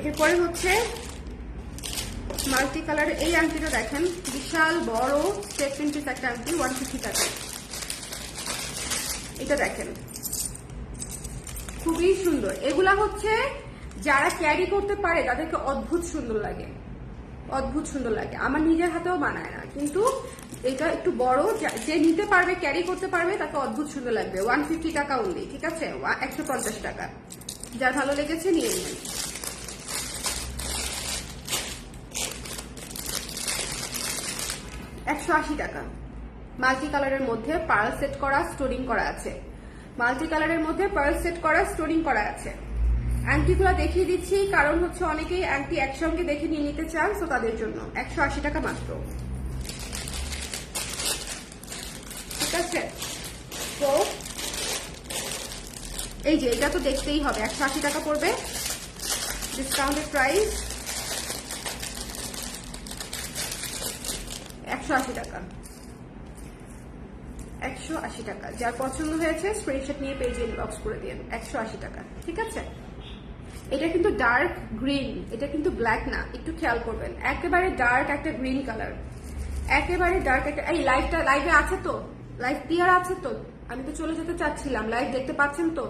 এরপরে হচ্ছে মাল্টি কালারের এই আংটিটা দেখেন, বিশাল বড় স্টেপ প্রিন্টের একটা আংটি, 150 টাকা। এটা দেখেন খুবই সুন্দর। এগুলা হচ্ছে যারা ক্যারি করতে পারে তাদেরকে অদ্ভুত সুন্দর লাগে, অদ্ভুত সুন্দর লাগে। আমার নিজের হাতেও বানায় না, কিন্তু এটা একটু বড়, যে নিতে পারবে ক্যারি করতে পারবে তাকে অদ্ভুত সুন্দর লাগবে। 150 টাকা অনলি। ঠিক আছে, 150 টাকা। যার ভালো লেগেছে নিয়ে নিন। টাকা। মাল্টি কালারের মধ্যে পার্ল সেট করা, স্টোরিং করা আছে। মাল্টি কালারের মধ্যে পার্ল সেট করা, স্টোরিং করা আছে। আংটিগুলো দেখিয়ে দিচ্ছি কারণ হচ্ছে অনেকেই আংটি একসঙ্গে দেখে নিয়ে নিতে চান, তো তাদের জন্য 180 টাকা মাত্র। ঠিক আছে, তো এই যে এটা তো দেখতেই হবে, 180 টাকা পড়বে, ডিসকাউন্টেড প্রাইস 180 টাকা। 180 টাকা। যার পছন্দ হয়েছে স্ক্রিনশট নিয়ে পেজে ইনবক্স করে দিন। 180 টাকা। ঠিক আছে, এটা কিন্তু ডার্ক গ্রিন, এটা কিন্তু ব্ল্যাক না, একটু খেয়াল করবেন। একেবারে ডার্ক একটা গ্রিন কালার, একেবারে ডার্ক একটা। এই লাইভে আছে তো, লাইভ ক্লিয়ার আছে তো? আমি তো চলে যেতে চাচ্ছিলাম, লাইভ দেখতে পাচ্ছেন তো?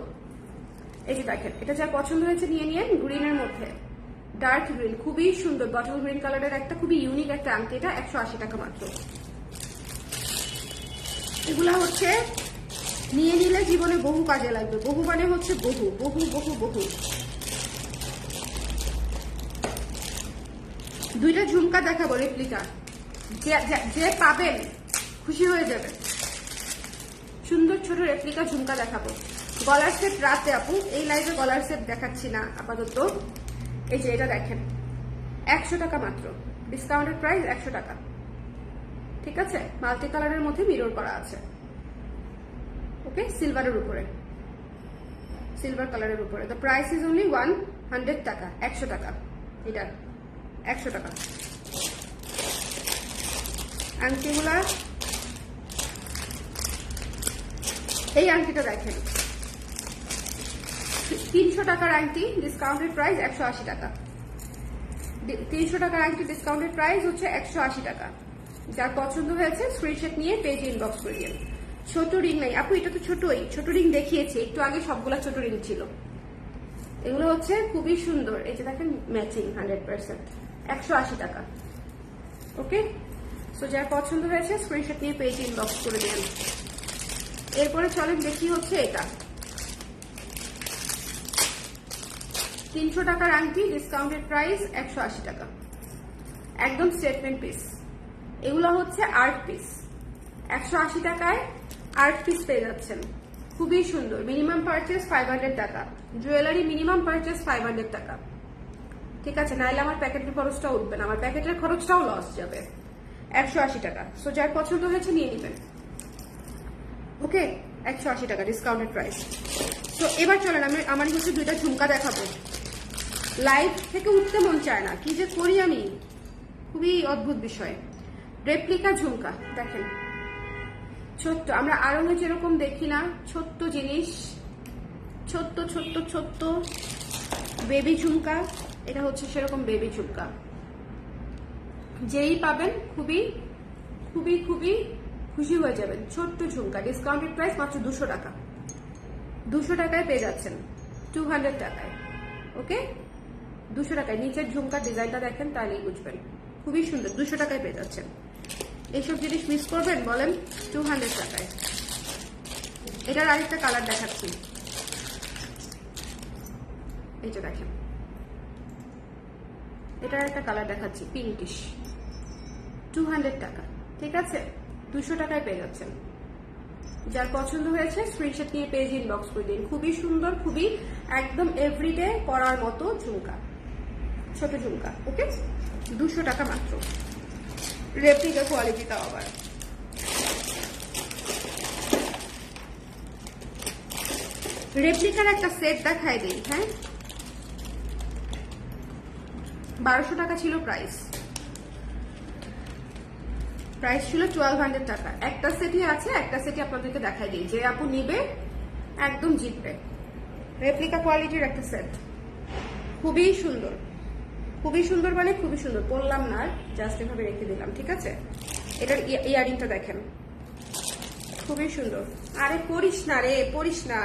এই যে দেখেন, এটা যার পছন্দ হয়েছে নিয়ে নিন। গ্রিনের মধ্যে ডার্ক গ্রিন, খুবই সুন্দর বটল গ্রিন কালারের একটা খুবই ইউনিক একটা আংটি। এটা 180 টাকা মাত্র। এগুলা হচ্ছে নিয়ে নিলে জীবনে বহু কাজে লাগবে। বহু মানে হচ্ছে বহু বহু বহু বহু। দুইটা ঝুমকা দেখাবো রেপ্লিকা, যে পাবেন খুশি হয়ে যাবেন। সুন্দর ছোট রেপ্লিকা ঝুমকা দেখাবো। গলার সেট রাতে আপু, এই লাইভে গলার সেট দেখাচ্ছি না আপাতত। এই যে এটা দেখেন, 100 টাকা মাত্র, ডিসকাউন্টেড প্রাইস 100 টাকা। ঠিক আছে, মাল্টি কালারের মধ্যে মিরর করা আছে। ওকে, সিলভারের উপরে, সিলভার কালারের উপরে। দ্য প্রাইস ইজ অনলি 100 টাকা, 100 টাকা। এটা 100 টাকা। আংটিগুলা, এই আংটিটা দেখেন, 300 টাকার আংটি, ডিসকাউন্টেড প্রাইস 180 টাকা। 300 টাকার আংটি, ডিসকাউন্টেড প্রাইস হচ্ছে 180 টাকা। যার পছন্দ হয়েছে স্ক্রিনশট নিয়ে পেজে ইনবক্স করে দিন। ছোট রিং নাই আপু, এটা তো ছোটই, ছোট রিং দেখিয়েছি একটু আগে, সবগুলা ছোট রিং ছিল। এগুলো হচ্ছে খুবই সুন্দর। এই যে দেখেন ম্যাচিং 100%, 180 টাকা। ওকে, সো যার পছন্দ হয়েছে স্ক্রিনশট নিয়ে পেজে ইনবক্স করে দিন। এরপরে চলেন দেখি হচ্ছে এটা 300 টাকার আংটি, ডিসকাউন্টেড প্রাইস 180 টাকা। একদম স্টেটমেন্ট পিস। এগুলো হচ্ছে আর্ট পিস, 180 টাকায় আর্ট পিস পেয়ে যাচ্ছেন। খুবই সুন্দর। মিনিমাম পারচেস 500 টাকা। জুয়েলারি মিনিমাম পারচেস 500 টাকা। ঠিক আছে, নাইলে আমার প্যাকেটের খরচটা উঠবে না, আমার প্যাকেটের খরচটাও লস যাবে। 180 টাকা। সো যার পছন্দ হয়েছে নিয়ে নেবেন। ওকে, 180 টাকা ডিসকাউন্টেড প্রাইস। তো এবার চলেন আমার হচ্ছে দুইটা ঝুমকা দেখাবো। লাইভ থেকে উঠতে মন চায় না, কি যে করি আমি, খুবই অদ্ভুত বিষয়। রেপ্লিকা ঝুমকা দেখেন, ছোট্ট, আমরা আড়ঙে যেরকম দেখি না ছোট্ট জিনিস, ছোট্ট ছোট্ট ছোট্ট বেবি ঝুমকা, এটা হচ্ছে সেরকম বেবি ঝুমকা। যেই পাবেন খুবই খুবই খুবই খুশি হয়ে যাবেন। ছোট্ট ঝুমকা, ডিসকাউন্টেড প্রাইস মাত্র 200 টাকা, 200 টাকায় পেয়ে যাচ্ছেন, 200 টাকায়। ওকে, 200 টাকায়। নিচের ঝুমকার ডিজাইনটা দেখেন, তাহলেই বুঝবেন, খুবই সুন্দর, 200 টাকায় পেয়ে যাচ্ছেন। এইসব জিনিস মিস করবেন বলেন? 200 টাকায়। এটার আরেকটা কালার দেখাচ্ছি, এই যে দেখেন, এটার একটা কালার দেখাচ্ছি, পিঙ্কিশ, 200 টাকা। ঠিক আছে, 200 টাকায় পেয়ে যাচ্ছেন। যার পছন্দ হয়েছে স্ক্রিনশট নিয়ে পেজ ইনবক্স করে দিন। খুবই সুন্দর, খুবই একদম এভরিডে পরার মতো ঝুমকা, ছোট ঝুমকা। ওকে, 200 টাকা মাত্র, রেপ্লিকা কোয়ালিটিটাও আবার। রেপ্লিকার একটা সেট দেখাই দিই। হ্যাঁ, 1200 টাকা ছিল প্রাইস, প্রাইস ছিল 1200 টাকা। একটা সেটই আছে, একটা সেটই আপনাদেরকে দেখাই দিই, যে আপু নিবে একদম জিতবে। রেপ্লিকা কোয়ালিটির একটা সেট, খুবই সুন্দর, খুবই সুন্দর, মানে খুবই সুন্দর। বললাম না, জাস্ট এভাবে রেখে দিলাম। ঠিক আছে, এটার ইয়ারিংটা দেখেন, খুবই সুন্দর। আরে পড়িস না রে, পড়িস না।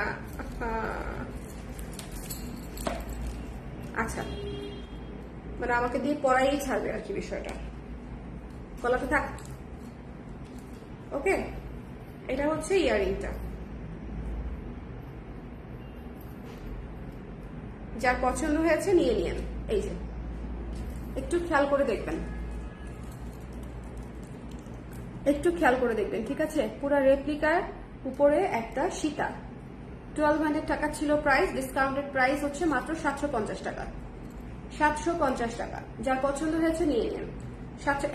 আচ্ছা, মানে আমাকে দিয়ে পড়াই ছাড়বে আর কি বিষয়টা, গলাতে থাক। ওকে, এটা হচ্ছে ইয়ারিংটা। যার পছন্দ হয়েছে নিয়ে নিয়েন। এই যে একটু খেয়াল করে দেখবেন, একটু খেয়াল করে দেখবেন। ঠিক আছে, পুরো রেপ্লিকার উপরে একটা সীতা, 1200 টাকা ছিল প্রাইস, ডিসকাউন্টেড প্রাইস হচ্ছে মাত্র 750 টাকা, 750 টাকা। যার পছন্দ হয়েছে নিয়ে নেন।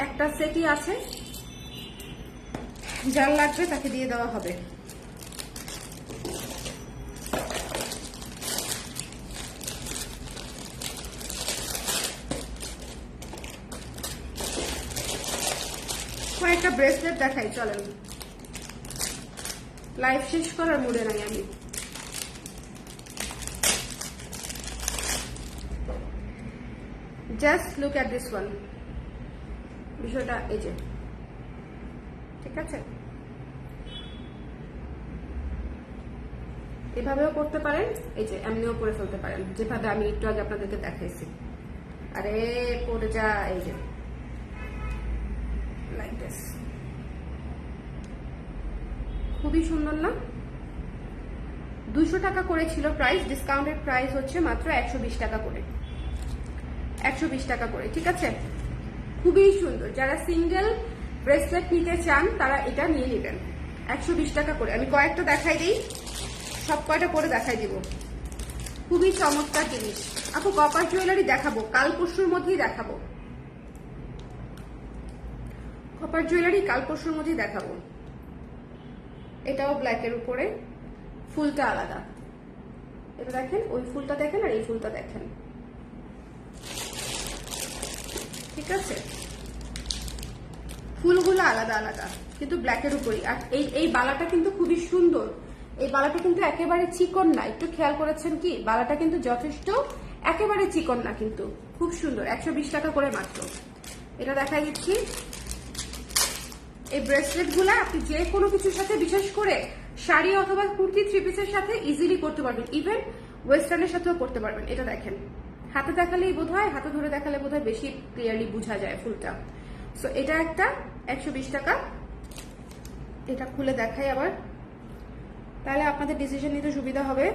একটা সেটই আছে, যার লাগবে তাকে দিয়ে দেওয়া হবে। কয়েকটা ব্রেসলেট দেখাই, চলেন। লাইভ শেষ করার মুডে নাই আমি। Just look at this one. বিষয়টা এই যে, ঠিক আছে, এভাবেও করতে পারেন, এই যে এমনিও করে ফেলতে পারেন, যেভাবে আমি একটু আগে আপনাদেরকে দেখাইছি। আরে পড়ে যা, এই যে লাইক দিস, খুবই সুন্দর না? 200 টাকা করে ছিল প্রাইস, ডিসকাউন্টেড প্রাইস হচ্ছে মাত্র 120 টাকা করে, 120 টাকা করে। ঠিক আছে, খুবই সুন্দর। যারা সিঙ্গেল ব্রেসলেট নিতে চান তারা এটা নিয়ে নেবেন, 120 টাকা করে। আমি কয়েকটা দেখাই দিই, সব কয়টা করে দেখাই দিব। খুবই চমৎকার জিনিস। আপু কপার জুয়েলারি দেখাবো, কাল পরশুর মধ্যেই দেখাবো। কপার জুয়েলারি কাল পরশুর মধ্যেই দেখাবো। এটাও ব্ল্যাকের উপরে, ফুলটা আলাদা। এটা দেখেন, ওই ফুলটা দেখেন আর এই ফুলটা দেখেন। ঠিক আছে, ফুলগুলো আলাদা আলাদা, কিন্তু ব্ল্যাকের উপরই। আর এই বালাটা কিন্তু খুবই সুন্দর। এই বালাটা কিন্তু একেবারে চিকন না, একটু খেয়াল করেছেন কি? বালাটা কিন্তু যথেষ্ট একেবারে চিকন না, কিন্তু খুব সুন্দর। 120 টাকা করে মাত্র। এটা দেখাই দিচ্ছি। এই ব্রেসলেট গুলা আপনি যে কোনো কিছুর সাথে, বিশেষ করে শাড়ি অথবা কুর্তি, থ্রি পিসের সাথে ইজিলি করতে পারবেন, ইভেন ওয়েস্টার্নের সাথেও করতে পারবেন। এটা দেখেন, হাতে দেখালেই বোধ হয়, হাতে ধরে দেখালে বোধ হয় বেশি ক্লিয়ারলি বোঝা যায় ফুলটা। সো এটা একটা 120 টাকা। এটা খুলে দেখাই আবার, তাহলে আপনাদের ডিসিশন নিতে সুবিধা হবে।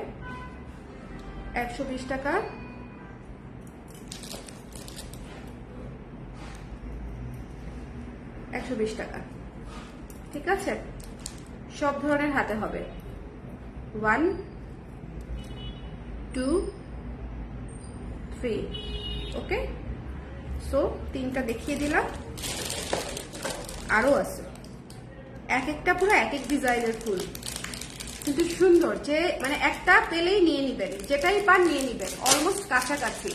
120 টাকা, 120 টাকা। ঠিক আছে, সব ধরনের হাতে হবে। 1 2 3। ওকে, সো 3টা দেখিয়ে দিলাম, আরো আছে। এক একটা পুরো এক এক ডিজাইনের ফুল, কিন্তু সুন্দর। যে মানে একটা পেলেই নিয়ে নিবেন, যেটাই পান নিয়ে নিবেন, অলমোস্ট কাছাকাছি।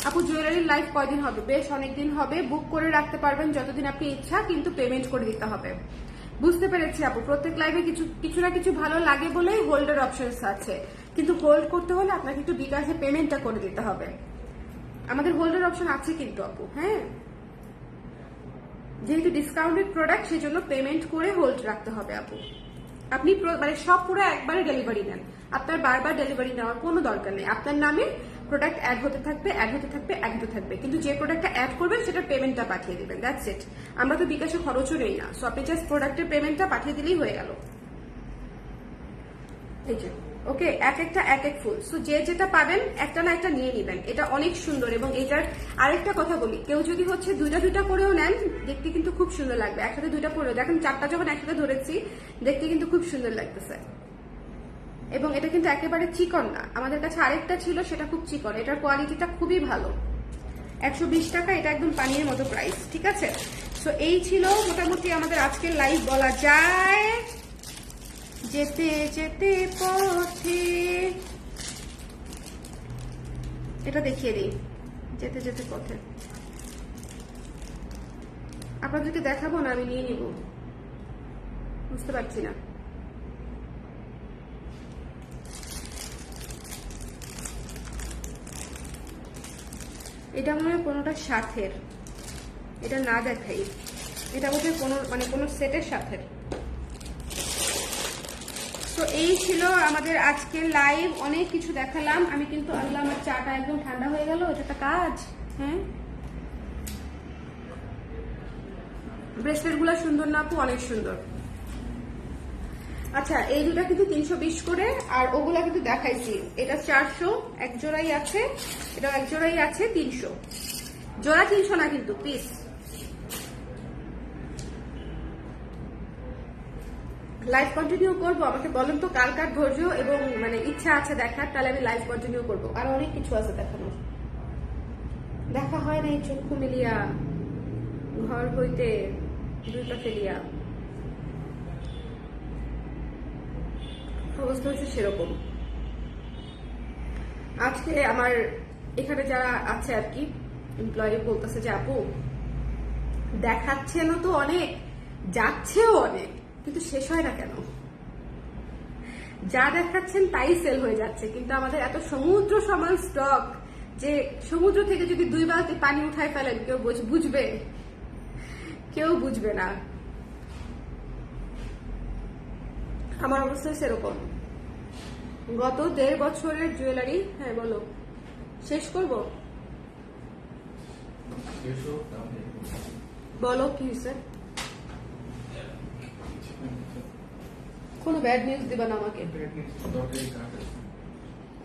আপু জুয়েলারির লাইভ কয়দিন হবে? বেশ অনেকদিন হবে, বুক করে রাখতে পারবেন যতদিন আপনি ইচ্ছা, কিন্তু পেমেন্ট করে দিতে হবে। বুঝতে পেরেছি আপু, প্রত্যেক লাইভে কিছু না কিছু ভালো লাগে বলেই হোল্ডের অপশনস আছে, কিন্তু হোল্ড করতে হলে আপনাকে একটু বিকাশে পেমেন্টটা করে দিতে হবে। আমাদের হোল্ডের অপশন আছে কিন্তু আপু, হ্যাঁ, যেহেতু ডিসকাউন্টেড প্রোডাক্ট সেজন্য পেমেন্ট করে হোল্ড রাখতে হবে আপু। আপনি মানে সব পুরো একবারে ডেলিভারি নেন, আপনার বারবার ডেলিভারি নেওয়ার কোনো দরকার নেই। আপনার নামে প্রোডাক্ট অ্যাড হতে থাকবে, অ্যাড হতে থাকবে, অ্যাড হতে থাকবে, কিন্তু যে প্রোডাক্টটা অ্যাড করবেন সেটার পেমেন্টটা পাঠিয়ে দিবেন, দ্যাটস ইট। আমরা তো বিকাশে খরচও নেই না, সো আপনি জাস্ট প্রোডাক্টের পেমেন্টটা পাঠিয়ে দিলেই হয়ে গেল। এই যে ওকে, এক একটা এক এক ফুল, সো যে যেটা পাবেন একটা না একটা নিয়ে নিবেন। এটা অনেক সুন্দর, এবং এটার আরেকটা কথা বলি, কেউ যদি হচ্ছে দুইটা করেও নেন দেখতে কিন্তু খুব সুন্দর লাগবে। একসাথে দুইটা পরেও দেখেন, চারটা যখন একসাথে ধরেছি দেখতে কিন্তু খুব সুন্দর লাগতেছে। এবং এটা কিন্তু একেবারে চিকন না, আমাদের কাছে আরেকটা ছিল সেটা খুব চিকন, এটার কোয়ালিটিটা খুবই ভালো। 120 টাকা, এটা একদম পানির মতো প্রাইস, ঠিক আছে। সো এই ছিল মোটামুটি আমাদের আজকের লাইভ বলা যায়। যেতে যেতে পথে, এটা দেখিয়ে দিই, যেতে যেতে পথে আপনাদেরকে দেখাবো না, আমি নিয়ে নিব, বুঝতে পারছি না। এটা মনে হয় কোনোটা সাথের, এটা না দেখাই, এটা বোধহয় কোনো সেটের সাথের। তো এই ছিল আমাদের আজকের লাইভ, অনেক কিছু দেখালাম আমি, কিন্তু আল্লাহ আমার চাটা একদম ঠান্ডা হয়ে গেল, এটা একটা কাজ। হ্যাঁ, ব্রেসলেট গুলো সুন্দর না আপু? অনেক সুন্দর। আচ্ছা, এই দুটা কিন্তু 320 করে, আর ওগুলা কিন্তু দেখাইছি, এটা 400, এক জোড়াই আছে, এটা এক জোড়াই আছে 300, জোড়া 300 না কিন্তু পিস। লাইভ কন্টিনিউ করবো? আমাকে বলেন তো কার কার ধৈর্য এবং মানে ইচ্ছা আছে দেখার, তাহলে আমি লাইভ কন্টিনিউ করবো। আর অনেক কিছু আছে দেখানোর, দেখা হয় না এই চক্ষু মিলিয়া ঘর হইতে দুইটা ফেলিয়া, অবস্থা হচ্ছে সেরকম। আজকে আমার এখানে যারা আছে আর কি এমপ্লয়ি বলতেছে যে আপু দেখাচ্ছেন তো অনেক, যাচ্ছেও অনেক, কিন্তু শেষ হয় না কেন? যা দেখাচ্ছেন তাই সেল হয়ে যাচ্ছে, কিন্তু আমাদের এত সমুদ্র সমান স্টক যে সমুদ্র থেকে যদি 2 বালতি পানি উঠায় ফেলেন কেউ বুঝবে? কেউ বুঝবে না। আমার অবস্থা সেরকম। গত 1.5 বছরের জুয়েলারি, হ্যাঁ বলো, শেষ করব? বলো কি হয়েছে? কোনো ব্যাড নিউজ দিবা না আমাকে?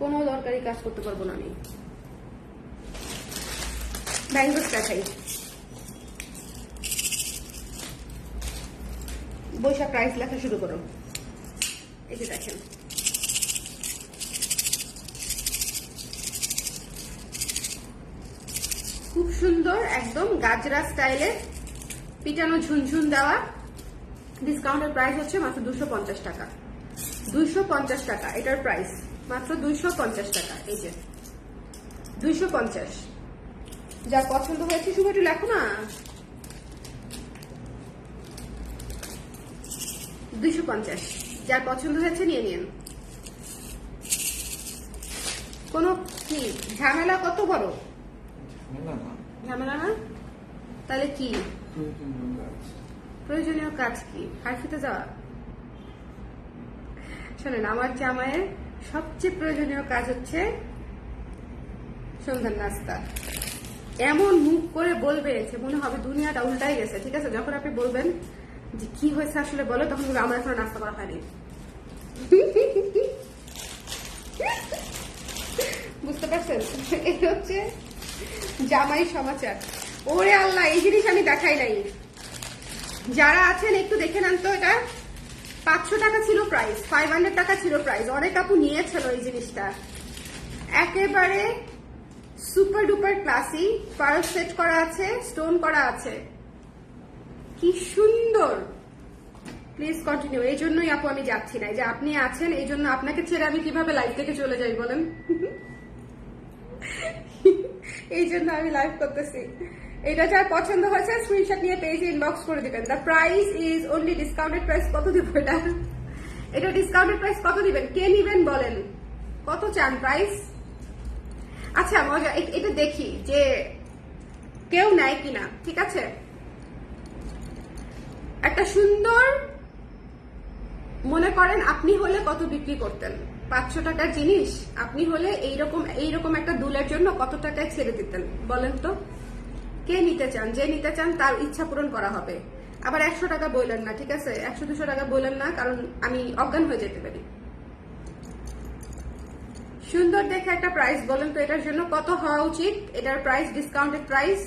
কোনো দরকারি কাজ করতে পারবো না আমি। ব্যাঙ্গলস দেখাই, বৈশাখ প্রাইস লেখা শুরু করো। এই যে দেখেন, খুব সুন্দর একদম গাজরা স্টাইলে পিটানো ঝুনঝুন দেওয়া। ডিসকাউন্টের প্রাইস হচ্ছে মাত্র 250 টাকা। 250 টাকা এটার প্রাইস, মাত্র 250 টাকা। এই যে 250। যার পছন্দ হয়েছে শুভ একটু লেখো না। 250, যার পছন্দ হয়েছে নিয়ে নিন। কোনো কি ঝামেলা? কত বড় ঝামেলা না? তাহলে কি প্রয়োজনীয় কাজ? কি হারফিতে যাওয়া? শোনেন, আমার জামাইয়ের সবচেয়ে প্রয়োজনীয় কাজ হচ্ছে সন্ধ্যার নাস্তা। এমন মুখ করে বলবে যে মনে হবে দুনিয়াটা উল্টাই গেছে, ঠিক আছে? যখন আপনি বলবেন যে কি হয়েছে আসলে বলো, তখন বলবে আমার এখনো নাস্তা করা হয়নি। বুঝতে পারছেন? এই হচ্ছে জামাই সমাচার। ওরে আল্লাহ, এই জিনিস আমি দেখাই নাই। যারা আছেন একটু দেখে নেন তো, এটা 500 টাকা ছিল প্রাইস, 500 টাকা ছিল প্রাইস। অনেক আপু নিয়েছিল এই জিনিসটা। একেবারে super duper classy, pearl set করা আছে, স্টোন করা আছে, কি সুন্দর। Please continue. এই জন্যই আপু আমি যাচ্ছি না, যে আপনি আছেন এই জন্য। আপনাকে ছেড়ে আমি কিভাবে লাইফ থেকে চলে যাই বলেন? এই জন্য আমি লাইভ করতেছি। এটা যার পছন্দ হয়েছে স্ক্রিনশট নিয়ে পেজে ইনবক্স করে দিবেন। The price is only discounted price. কত দিব এটা? এটা ডিসকাউন্টেড প্রাইস কত দিবেন? কে নিবেন বলেন, কত চান প্রাইস? আচ্ছা মজা, এটা দেখি যে কেউ নেয় কিনা, ঠিক আছে? একটা সুন্দর, মনে করেন আপনি হলে কত বিক্রি করতেন? 500 টাকার জিনিস আপনি হলে এইরকম একটা দুলের জন্য কত টাকায় ছেড়ে দিতেন বলেন তো? কে নিতে চান? যে নিতে চান তার ইচ্ছা পূরণ করা হবে। আবার 100 টাকা বললেন না, ঠিক আছে? 100-200 টাকা বললেন না, কারণ আমি অজ্ঞান হয়ে যেতে পারি। সুন্দর দেখে একটা প্রাইস বলেন তো, এটার জন্য কত হওয়া উচিত? এটার প্রাইস ডিসকাউন্টেড প্রাইস।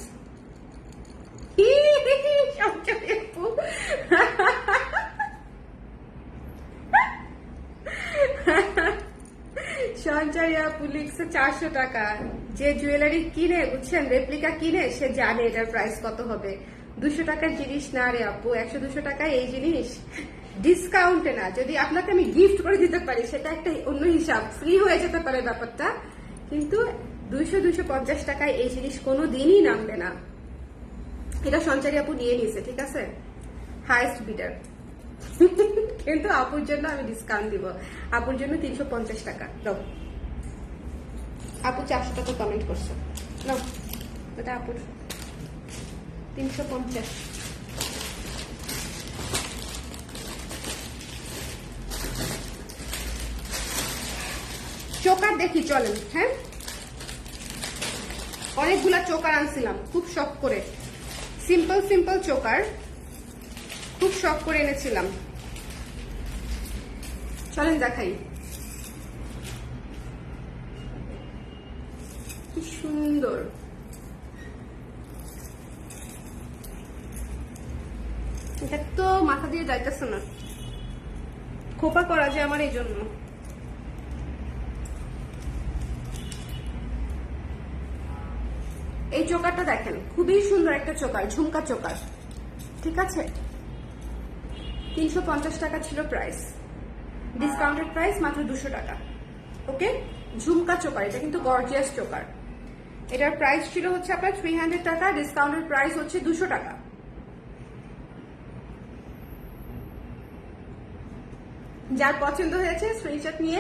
সঞ্চয় আপু লিখছে 400 টাকা। যে জুয়েলারি কিনে, বুঝছেন, রেপ্লিকা কিনে, সে জানে এটার প্রাইস কত হবে। 200 টাকার জিনিস না রে আপু, 100-200 টাকায় এই জিনিস ডিসকাউন্টে না। যদি আপনাকে আমি গিফট করে দিতে পারি সেটা একটা অন্য হিসাব, ফ্রি হয়ে যেতে পারে ব্যাপারটা, কিন্তু 200-250 টাকায় এই জিনিস কোনো দিনই নামবে না। এটা সঞ্চারী আপু নিয়ে নিয়েছে, ঠিক আছে, হাইয়েস্ট বিডার। কিন্তু আপুর জন্য আমি ডিসকাউন্ট দিব, আপুর জন্য 350 টাকা দাও। আপু 400 টাকা কমেন্ট করছে, নাও এটা আপুর 350। চোকার দেখি চলেন। হ্যাঁ, অনেকগুলা চোকার আনছিলাম খুব শখ করে, সিম্পল চোকার খুব শখ করে এনেছিলাম। চলেন দেখাই, কি সুন্দর। এটা তো মাথা দিয়ে যাইতেছে না, খোপা করা যায় আমার এই জন্য। এই চোকারটা দেখেন, খুবই সুন্দর একটা চোকার, ঝুমকা চোকার, ঠিক আছে? 350 টাকা ছিল প্রাইস, ডিসকাউন্টেড প্রাইস মাত্র 200 টাকা। ওকে, ঝুমকা চোকার, এটা কিন্তু গর্জিয়াস চোকার। এটার প্রাইস ছিল হচ্ছে আপনার 300 টাকা, ডিসকাউন্টেড প্রাইস হচ্ছে 200 টাকা। যার পছন্দ হয়েছে স্ক্রিনশট নিয়ে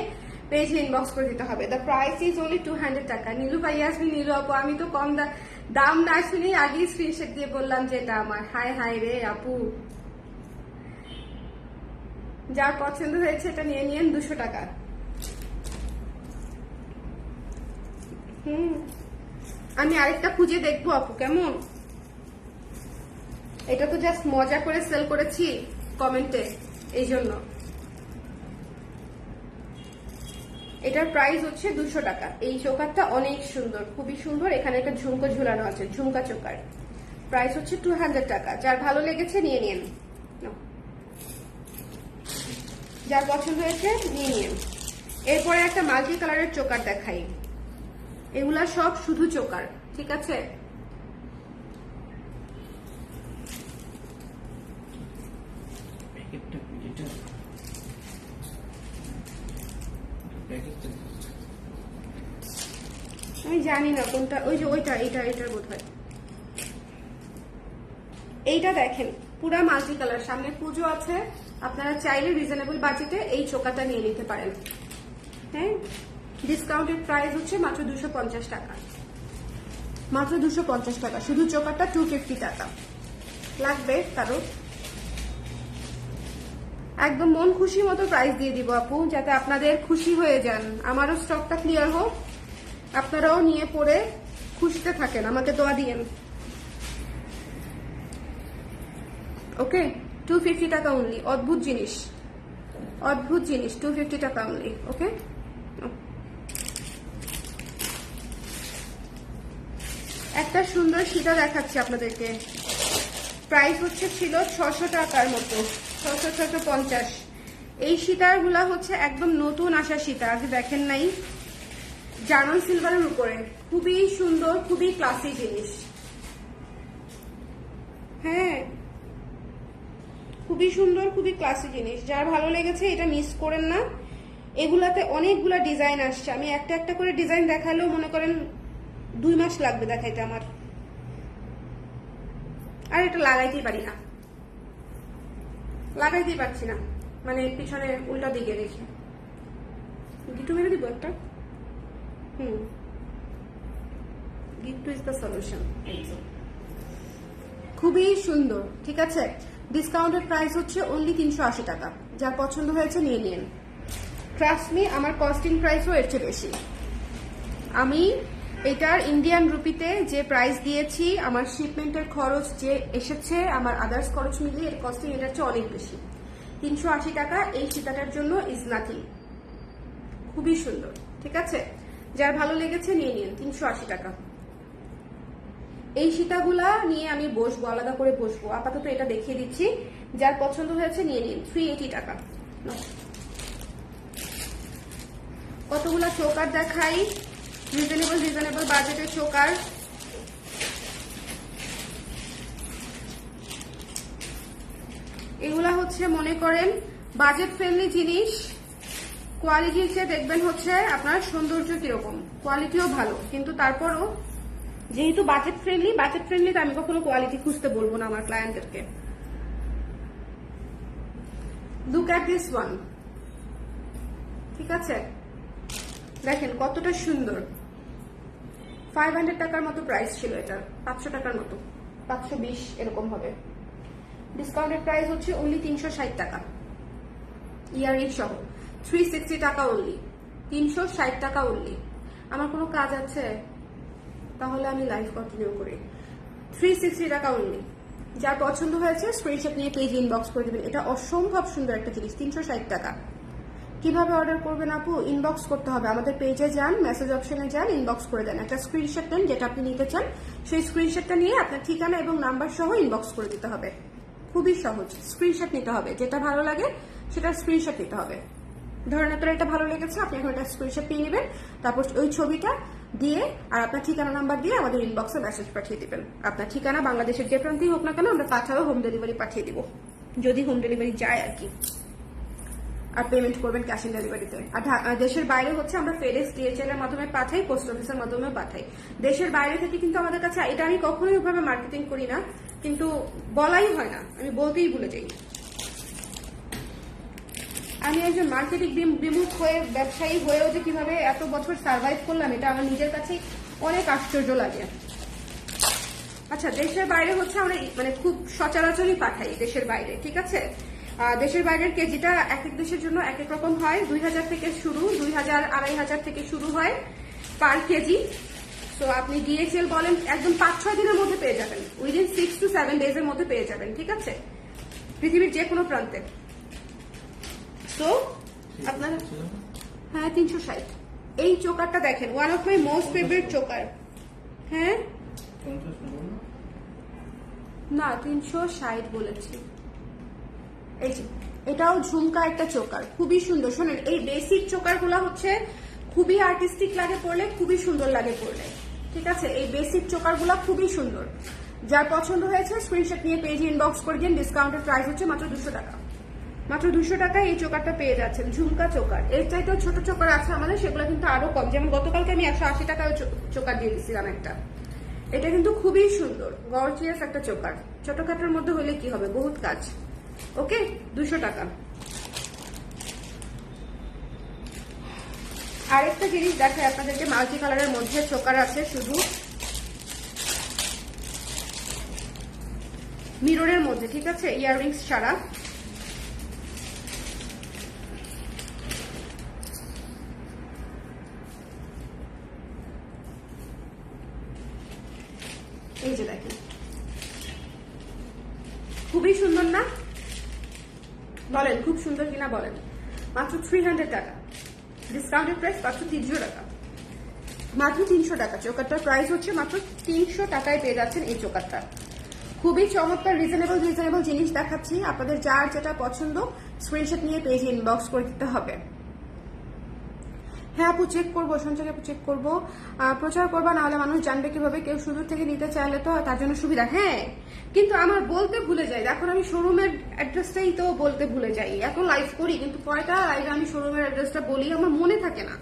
পেজে ইনবক্স করে দিতে হবে। দ্য প্রাইস ইজ অনলি 200 টাকা। নীলু ভাই আসবে, নীলু আপু, আমি তো কম দাম না শুনেই আগেই স্ক্রিনশট দিয়ে বললাম যে এটা আমার। হাই হাই রে আপু, যার পছন্দ হয়েছে এটা নিয়ে নিয়েন, 200 টাকা। আমি আরেকটা খুঁজে দেখবো আপু, কেমন? এটা তো জাস্ট মজা করে সেল করেছি কমেন্টে, এই জন্য। এটার প্রাইস হচ্ছে 200 টাকা। এই চোকারটা অনেক সুন্দর, খুবই সুন্দর। এখানে একটা ঝুমকো ঝুলানো আছে, ঝুমকা চোকার। প্রাইস হচ্ছে 200 টাকা। যার ভালো লেগেছে নিয়ে নিন, যার পছন্দ হয়েছে নিয়ে নিন। এরপরে একটা মাল্টি কালারের চোকার দেখাই। এগুলা সব শুধু চোকার, ঠিক আছে? আমি জানি না কোনটা, ওই যে ওইটা, এটার বোধ হয়। এইটা দেখেন, পুরা মাল্টি কালার, সামনে পুজো আছে, আপনারা চাইলে রিজনেবল বাজেটে এই চোকাটা নিয়ে নিতে পারেন। হ্যাঁ, ডিসকাউন্টেড প্রাইস হচ্ছে মাত্র 250 টাকা, মাত্র 250 টাকা। শুধু চোকারটা 250 টাকা। লাগবে কারো? একদম মন খুশি মতো প্রাইস দিয়ে দিব আপু, যাতে আপনাদের খুশি হয়ে যান। আমারও স্টকটা ক্লিয়ার হোক, আপনারাও নিয়ে পড়ে খুশিতে থাকেন, আমাকে দোয়া দিয়েন। ওকে, 250 টাকা অনলি। অদ্ভুত জিনিস, অদ্ভুত জিনিস, 250 টাকা অনলি। ওকে, একটা সুন্দর সীতা দেখাচ্ছি আপনাদেরকে। প্রাইস হচ্ছে ছিল 600 টাকার মতো, 600-650। এই সীতারগুলা হচ্ছে একদম নতুন আসা সীতা, আগে দেখেন নাই। জার্মান সিলভারের উপরে, খুবই সুন্দর, খুবই ক্লাসি জিনিস। হ্যাঁ, খুবই সুন্দর, খুবই ক্লাসি জিনিস। যার ভালো লেগেছে এটা মিস করেন না। এগুলাতে অনেকগুলা ডিজাইন আসছে, আমি একটা একটা করে ডিজাইন দেখালেও মনে করেন 2 মাস লাগবে দেখাইতে আমার, আর এটা লাগাইতেই পারি না, লাগাইতেই পারছি না, মানে পিছনে উল্টা দিকে রেখে গিট্টু মেরে দিব একটা। গিট্টু ইজ দ্য সলিউশন। খুবই সুন্দর, ঠিক আছে। ডিসকাউন্টেড প্রাইস হচ্ছে অনলি 380 টাকা। যার পছন্দ হয়েছে নিয়ে নিন। ট্রাস্ট মি, আমার কস্টিং প্রাইসও এর চেয়ে বেশি। আমি এটার ইন্ডিয়ান রুপিতে যে প্রাইস দিয়েছি, আমার শিপমেন্টের খরচ যে এসেছে, আমার আদার্স খরচ মিলিয়ে এর কস্টিং এটার চেয়ে অনেক বেশি। 380 টাকা এই সীতাটার জন্য ইজ নাথিং। খুবই সুন্দর, ঠিক আছে। যার ভালো লেগেছে নিয়ে নিন। 380 টাকা। এই সীতাগুলা নিয়ে আমি বসবো, আলাদা করে বসবো। আপাতত এটা দেখিয়ে দিচ্ছি। যার পছন্দ হয়েছে নিয়ে নিন। 380 টাকা। কতগুলা চোকার দেখাই, রিজনেবল বাজেটের চোকার। এগুলা হচ্ছে মনে করেন বাজেট ফ্রেন্ডলি জিনিস। কোয়ালিটি চেয়ে দেখবেন হচ্ছে আপনার সৌন্দর্য কিরকম, কোয়ালিটিও ভালো, কিন্তু তারপরও যেহেতু বাজেট ফ্রেন্ডলি তো আমি কখনো কোয়ালিটি খুঁজতে বলবো না আমার ক্লায়েন্টদেরকে। লুক অ্যাট দিস ওয়ান, ঠিক আছে। দেখেন কতটা সুন্দর। 500 টাকার মতো প্রাইস ছিল এটা, 500 টাকার মতো, 520 এরকম হবে। ডিসকাউন্টেড প্রাইস হচ্ছে অনলি 360 টাকা, ইয়ারিং সহ। 360 টাকা অনলি, 360 টাকা অনলি। আমার কোনো কাজ আছে তাহলে আমি লাইভ কন্টিনিউ করি। 360 টাকা অনলি। যার পছন্দ হয়েছে স্ক্রিনশট নিয়ে পেজ ইনবক্স করে দেবেন। এটা অসম্ভব সুন্দর একটা জিনিস। 360 টাকা। কিভাবে অর্ডার করবেন আপু? ইনবক্স করতে হবে। আমাদের পেজে যান, মেসেজ অপশনে যান, ইনবক্স করে দেন। একটা স্ক্রিনশট নেন যেটা আপনি নিতে চান, সেই স্ক্রিনশটটা নিয়ে আপনার ঠিকানা এবং নাম্বার সহ ইনবক্স করে দিতে হবে। খুবই সহজ। স্ক্রিনশট নিতে হবে, যেটা ভালো লাগে সেটা স্ক্রিনশট নিতে হবে। ধরেন আপনার এটা ভালো লেগেছে, আপনি এখন একটা স্ক্রিনশট নিয়ে নেবেন, তারপর ওই ছবিটা দিয়ে আর আপনার ঠিকানা নাম্বার দিয়ে আমাদের ইনবক্সে মেসেজ পাঠিয়ে দিবেন। আপনার ঠিকানা বাংলাদেশের যে প্রান্তেই হোক না কেন আমরা পাঠাবো, হোম ডেলিভারি পাঠিয়ে দিব, যদি হোম ডেলিভারি যায় আর কি। আর পেমেন্ট করবেন ক্যাশ অন ডেলিভারিতে। আর দেশের বাইরে হচ্ছে আমরা ফেডেক্স, ডিএচএল এর মাধ্যমে পাঠাই, পোস্ট অফিসের মাধ্যমে পাঠাই। দেশের বাইরে থেকে কিন্তু আমাদের কাছে, এটা আমি কখনোই ওইভাবে মার্কেটিং করি না, কিন্তু বলাই হয় না, আমি বলতেই ভুলে যাই। আমি একজন মার্কেটিং বিমুখ হয়ে, ব্যবসায়ী হয়েও যে কিভাবে এত বছর সার্ভাইভ করলাম, এটা আমার নিজের কাছেই অনেক আশ্চর্য লাগে। আচ্ছা, দেশের বাইরে হচ্ছে আমরা মানে খুব সচরাচরই পাঠাই দেশের বাইরে, ঠিক আছে। দেশের বাইরের কেজিটা এক এক দেশের জন্য এক এক রকম হয়। 2000 থেকে শুরু, 2000, 2500 থেকে শুরু হয় পার কেজি। তো আপনি ডিএচএল বলেন, একদম 5-6 দিনের মধ্যে পেয়ে যাবেন, উইদিন 6 to 7 ডেজের মধ্যে পেয়ে যাবেন, ঠিক আছে, পৃথিবীর যে কোনো প্রান্তে। তো আপনার হ্যাঁ 360। এই চোকারটা দেখেন, one of my most favourite choker. হ্যাঁ না, 360 বলেছি। এই যে এটাও ঝুমকা একটা চোকার, খুবই সুন্দর। শোনেন, এই বেসিক চোকার গুলা হচ্ছে খুবই আর্টিস্টিক লাগে পড়লে, খুবই সুন্দর লাগে পড়লে, ঠিক আছে। এই বেসিক চোকার গুলা খুবই সুন্দর। যার পছন্দ হয়েছে স্ক্রিনশট নিয়ে পেজে ইনবক্স করে দিন। ডিসকাউন্টের প্রাইস হচ্ছে মাত্র 200 টাকা। মাত্র 200 টাকায় এই চোকারটা পেয়ে যাচ্ছেন, ঝুমকা চোকার। এর চাইতেও ছোট চোকার আছে আমাদের, সেগুলো কিন্তু আরো কম। যেমন গতকালকে আমি 180 টাকায় চোকার দিয়ে দিচ্ছিলাম একটা। এটা কিন্তু খুবই সুন্দর, গর্জিয়াস একটা চোকার। ছোটখাটোর মধ্যে হলে কি হবে, বহুত কাজ। ওকে, 200 টাকা। আরেকটা জিনিস দেখে আপনাদেরকে, মাল্টি কালারের মধ্যে চোকার আছে, শুধু মিররের মধ্যে, ঠিক আছে, ইয়াররিংস ছাড়া। এই যে দেখেন, খুবই সুন্দর না? বলেন খুব সুন্দর কিনা বলেন। মাত্র 300 টাকা। ডিসকাউন্টেড প্রাইস মাত্র 300 টাকা। মাত্র 300 টাকা। চোকারটার প্রাইস হচ্ছে মাত্র 300 টাকায় পেয়ে যাচ্ছেন এই চোকারটা। খুবই চমৎকার রিজনেবল জিনিস দেখাচ্ছি। আপনাদের যার যেটা পছন্দ স্ক্রিনশট নিয়ে পেজে ইনবক্স করে দিতে হবে। হ্যাঁ আপু, চেক করবো, সঞ্চয় আপু চেক করবো। প্রচার করবা, নাহলে মানুষ জানবে কিভাবে। কেউ সুদূর থেকে নিতে চাইলে তো তার জন্য সুবিধা। হ্যাঁ, কিন্তু আমার বলতে ভুলে যাই। এখন আমি শোরুমের অ্যাড্রেসটাই তো বলতে ভুলে যাই। এত লাইভ করি কিন্তু কয়টা লাইভে আমি শোরুমের অ্যাড্রেসটা বলি আমার মনে থাকে না।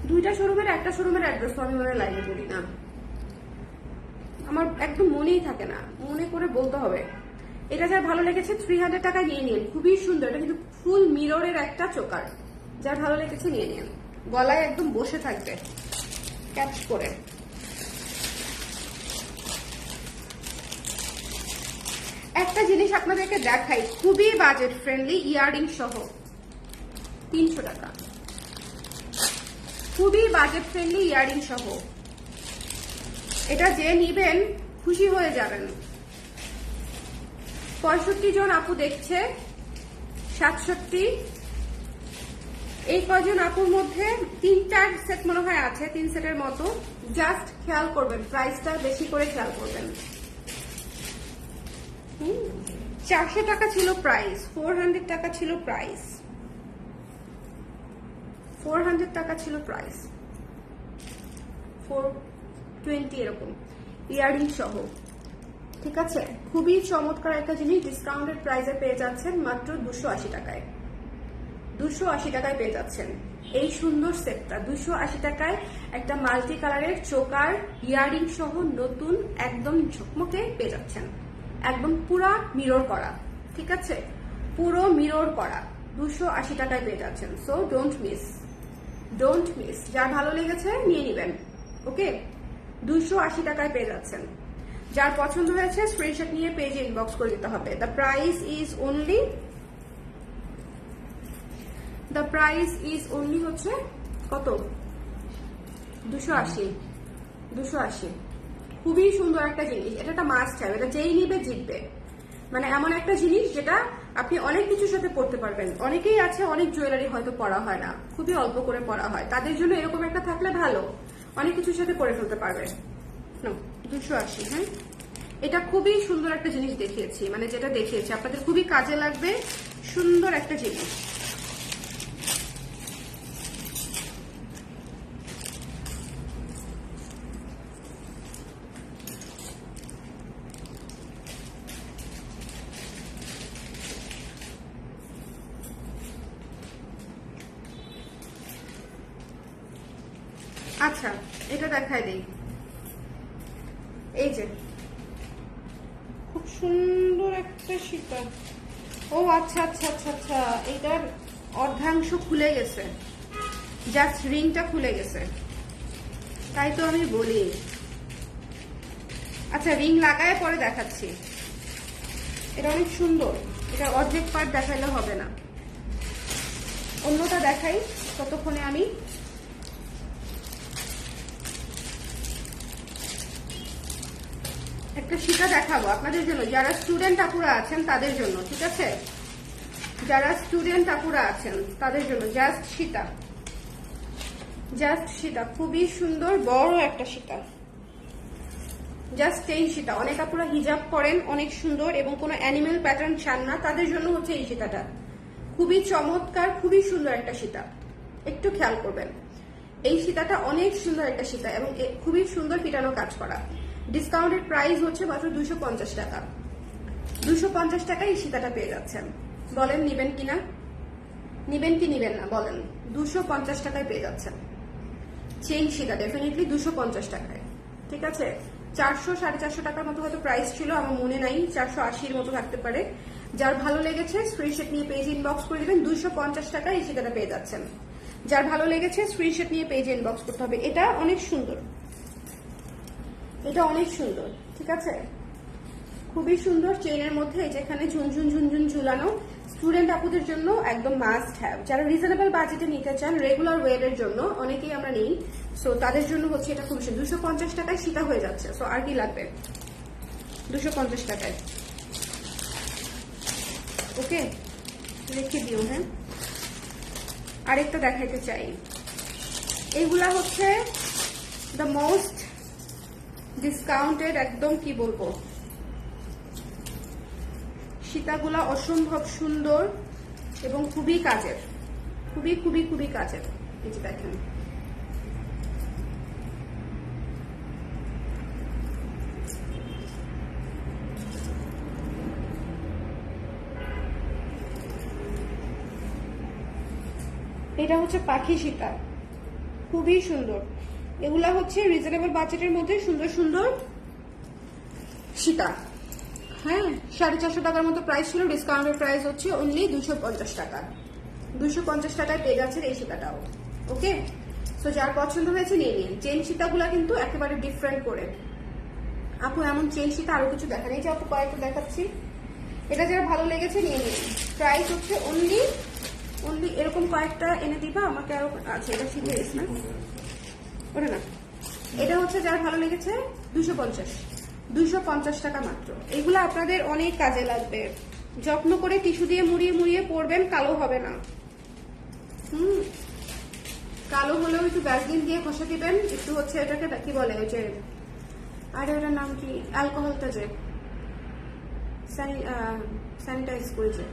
দুইটা শোরুমের একটা শোরুমের অ্যাড্রেস তো আমি মনে লাইভে বলি না, আমার একদম মনেই থাকে না, মনে করে বলতে হবে। এটা যার ভালো লেগেছে 300 টাকা নিয়ে নিন, খুবই সুন্দর। এটা কিন্তু ফুল মিররের একটা চোকার, যার ভালো লেগেছে নিয়ে নিন। গলায় একদম বসে থাকবে ক্যাচ করে। একটা জিনিস আপনাদেরকে দেখাই, খুবই বাজেট ফ্রেন্ডলি, ইয়াররিং সহ 300 টাকা, খুবই বাজেট ফ্রেন্ডলি ইয়াররিং সহ। এটা যে নিবেন খুশি হয়ে যাবেন। 65 জন আপু দেখছে, 67, এই কজন আপুর মধ্যে 3-4 সেট মনে হয় আছে, 3 সেটের মতো। জাস্ট খেয়াল করবেন, প্রাইসটা বেশি করে খেয়াল করবেন। 400 টাকা ছিল প্রাইস, 400 টাকা ছিল প্রাইস, 400 টাকা ছিল প্রাইস, 420 এরকম, ইয়াররিং সহ। ঠিক আছে, খুবই চমৎকার একটা জিনিস, ডিসকাউন্টেড প্রাইসে পেয়ে যাচ্ছেন মাত্র 280 টাকায়। 280 টাকায় পেয়ে যাচ্ছেন এই সুন্দর সেটটা। 280 টাকায় একটা মাল্টি কালারের চোকার ইয়াররিং সহ নতুন একদম ঝকমকে পেয়ে যাচ্ছেন, একদম পুরা মিরর করা। ঠিক আছে, পুরো মিরর করা 280 টাকায় পেয়ে যাচ্ছেন। So don't miss, don't miss. যার ভালো লেগেছে নিয়ে নিবেন। ওকে, 280 টাকায় পেয়ে যাচ্ছেন। যার পছন্দ হয়েছে স্ক্রিনশট নিয়ে পেজে ইনবক্স করে দিতে হবে। দ্য প্রাইস ইজ অনলি হচ্ছে কত, 280। 280 খুবই সুন্দর একটা জিনিস, এটা একটা মাস্ট হ্যাভ, এটা যেই নিবে জিতবে। মানে এমন একটা জিনিস যেটা আপনি অনেক কিছুর সাথে পড়তে পারবেন। অনেকেই আছে অনেক জুয়েলারি হয়তো পরা হয় না, খুবই অল্প করে পরা হয়, তাদের জন্য এরকম একটা থাকলে ভালো, অনেক কিছুর সাথে পরে ফেলতে পারবে। 280। হ্যাঁ, এটা খুবই সুন্দর একটা জিনিস দেখিয়েছি, মানে যেটা দেখিয়েছি আপনাদের খুবই কাজে লাগবে, সুন্দর একটা জিনিস। আচ্ছা, এটা দেখাই দেই। এই যে খুব সুন্দর একটা সীতা। ও আচ্ছা আচ্ছা আচ্ছা আচ্ছা, এটার অর্ধাংশ খুলে গেছে, জাস্ট রিংটা খুলে গেছে, তাই তো আমি বলি। আচ্ছা, রিং লাগায় পরে দেখাচ্ছি। এটা অনেক সুন্দর, এটা অর্ধেক পার্ট দেখাইলে হবে না, অন্যটা দেখাই ততক্ষণে। আমি একটা সীতা দেখাবো আপনাদের জন্য, যারা স্টুডেন্ট আপুরা আছেন তাদের জন্য। ঠিক আছে, যারা স্টুডেন্ট আপুরা আছেন তাদের জন্য জাস্ট সীতা, জাস্ট সীতা, খুবই সুন্দর বড় একটা সীতা, জাস্ট এই সীতা। অনেক আপুরা হিজাব করেন, অনেক সুন্দর, এবং কোনো অ্যানিমেল প্যাটার্ন চান না, তাদের জন্য হচ্ছে এই সীতাটা। খুবই চমৎকার, খুবই সুন্দর একটা সীতা, একটু খেয়াল করবেন। এই সীতাটা অনেক সুন্দর একটা সীতা এবং খুবই সুন্দর ফিটানো কাজ করা। ডিসকাউন্টেড প্রাইস হচ্ছে মাত্র 250 টাকা। 250 টাকায় এই সীতাটা পেয়ে যাচ্ছেন। বলেন নিবেন কিনা, নিবেন কি নিবেন না বলেন। 250 টাকায় পেয়ে যাচ্ছেন চেইন সীতা, ডেফিনেটলি 250 টাকায়। ঠিক আছে, 400-450 টাকার মতো হয়তো প্রাইস ছিল, আমার মনে নাই, 480-র মতো থাকতে পারে। যার ভালো লেগেছে স্ক্রিনশট নিয়ে পেজে ইনবক্স করে দিবেন। 250 টাকায় এই সীতাটা পেয়ে যাচ্ছেন। যার ভালো লেগেছে স্ক্রিনশট নিয়ে পেজে ইনবক্স করতে হবে। এটা অনেক সুন্দর, এটা অনেক সুন্দর। ঠিক আছে, খুবই সুন্দর, চেইনের মধ্যে যেখানে ঝুনঝুন ঝুনঝুন ঝুলানো। স্টুডেন্ট আপুদের জন্য একদম মাস্ট হ্যাভ, যারা রিজনেবল বাজেটে নিতে চান, রেগুলার ওয়ারের জন্য অনেকেই আমরা নিই, সো তাদের জন্য হচ্ছে এটা খুবই সুন্দর। 250 টাকায় সীতা হয়ে যাচ্ছে। সো আর কি লাগবে 250 টাকায়। ওকে, রেখে দিও। হ্যাঁ, আরেকটা দেখাইতে চাই, এইগুলা হচ্ছে দ্য মোস্ট ডিসকাউন্টেড, একদম কি বলবো, সীতাগুলা অসম্ভব সুন্দর এবং খুবই কাজের, খুবই খুবই খুবই কাজের। এই যে দেখেন, এটা হচ্ছে পাখি সীতা, খুবই সুন্দর। এগুলা হচ্ছে রিজনেবল বাজেটের মধ্যে সুন্দর সুন্দর সীতা। হ্যাঁ, 450 টাকার মতো প্রাইস ছিল, ডিসকাউন্টের প্রাইস হচ্ছে অনলি 250 টাকা। 250 টাকায় পেয়ে যাচ্ছেন এই সীতাটাও। ওকে, সো যার পছন্দ হয়েছে নিয়ে নিন। চেন সীতাগুলা কিন্তু একেবারে ডিফারেন্ট করে। আপু এমন চেন সীতা আরো কিছু দেখা নেই, যে আপু কয়েকটা দেখাচ্ছি। এটা যারা ভালো লেগেছে নিয়ে নিন। প্রাইস হচ্ছে অনলি এরকম কয়েকটা এনে দিবা আমাকে আরো। আচ্ছা, এটা শিখে গেছে না, ওটা না, এটা হচ্ছে যার ভালো লেগেছে 250 টাকা মাত্র। এগুলো আপনাদের অনেক কাজে লাগবে। যত্ন করে টিস্যু দিয়ে মুড়িয়ে মুড়িয়ে পরবেন, কালো হবে না। কালো হলেও একটু ভ্যাসলিন দিয়ে ঘষে দিবেন। একটু হচ্ছে এটাকে কি বলে, ওই যে আরে ওটার নাম কি, অ্যালকোহলটা যে স্যানিটাইজ করে, যে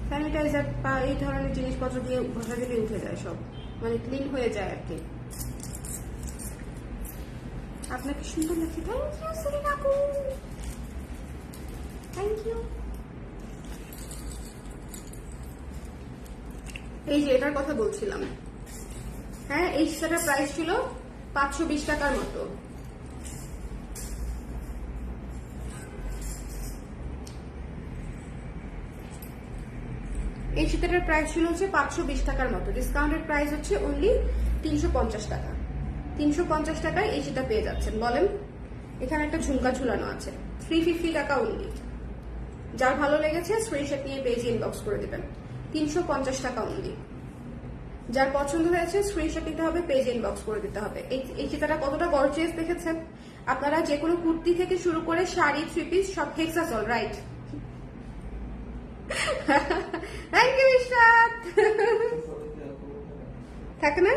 স্যানিটাইজার বা এই ধরনের জিনিসপত্র দিয়ে ঘষা দিলে উঠে যায় সব, মানে ক্লিন হয়ে যায় আর কি। আপনাকে সুন্দর লাগছে, থ্যাংক ইউ সেলিনা আপু, থ্যাংক ইউ। এই যে এটার কথা বলছিলাম, হ্যাঁ, এই সেটার প্রাইস ছিল 520 টাকার মতো। এই সীতাটার প্রাইস ছিল হচ্ছে 520 টাকার মতো, ডিসকাউন্টেড প্রাইস হচ্ছে অনলি 350 টাকা। 350 টাকায় এই সীতা পেয়ে যাচ্ছেন। বলেন, এখানে একটা ঝুমকা ঝুলানো আছে, 350 টাকা অনলি। যার ভালো লেগেছে স্ক্রিনশট নিয়ে পেজে ইনবক্স করে দিবেন, 350 টাকা অনলি। যার পছন্দ হয়েছে স্ক্রিনশট নিতে হবে, পেজে ইনবক্স করে দিতে হবে। এই সীতাটা কতটা গর্জিয়াস দেখেছেন আপনারা। যে কোনো কুর্তি থেকে শুরু করে শাড়ি, থ্রি পিস সব হেক্সাসল, রাইট? Thank you Ishrat. থাকে না?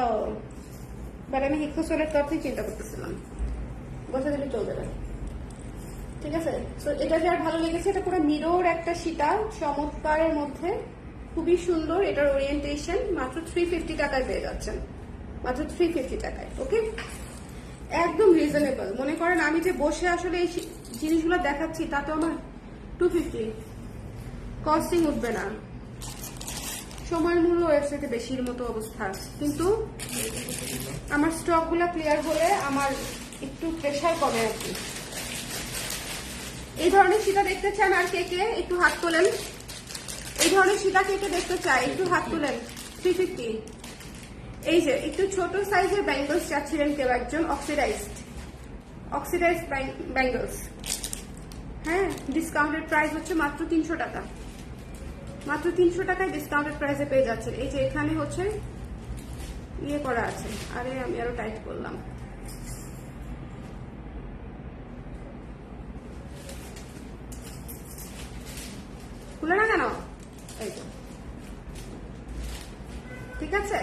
ও, বাট আমি হেক্সাসলের তরফেই চিন্তা করতেছিলাম, বসে দিলে চলবে না। ঠিক আছে, তো এটা যার ভালো লেগেছে, এটা পুরো মিরর একটা সীতা, চমৎকারের মধ্যে, খুবই সুন্দর। এটার ওরিয়েন্টেশন মাত্র 350 টাকায় পেয়ে যাচ্ছেন, মাত্র 350 টাকায়। ওকে, একদম রিজনেবল। মনে করেন আমি যে বসে আসলে এই জিনিসগুলো দেখাচ্ছি, তাতে আমার 250 কস্টিং উঠবে না। সময়ের মূল্য এর থেকে বেশির মতো অবস্থা, কিন্তু আমার স্টক গুলা ক্লিয়ার হলে আমার একটু প্রেশার কমে আর কি। এই ধরনের সীতা দেখতে চান আর কে কে একটু হাত তোলেন। এই ধরনের সীতা কে কে দেখতে চাই একটু হাত তোলেন। 350। এই যে একটু ছোট সাইজের ব্যাঙ্গলস চাচ্ছিলেন কেউ একজন, অক্সিডাইজড ব্যাঙ্গলস। হ্যাঁ, ডিসকাউন্টেড প্রাইস হচ্ছে মাত্র 300 টাকা। মাত্র 300 টাকায় ডিসকাউন্টেড প্রাইসে পেয়ে যাচ্ছেন। এই যে এখানে হচ্ছে ইয়ে করা আছে, আরে আমি আরো টাইট করলাম। খুলে না কেন? এই তো, ঠিক আছে।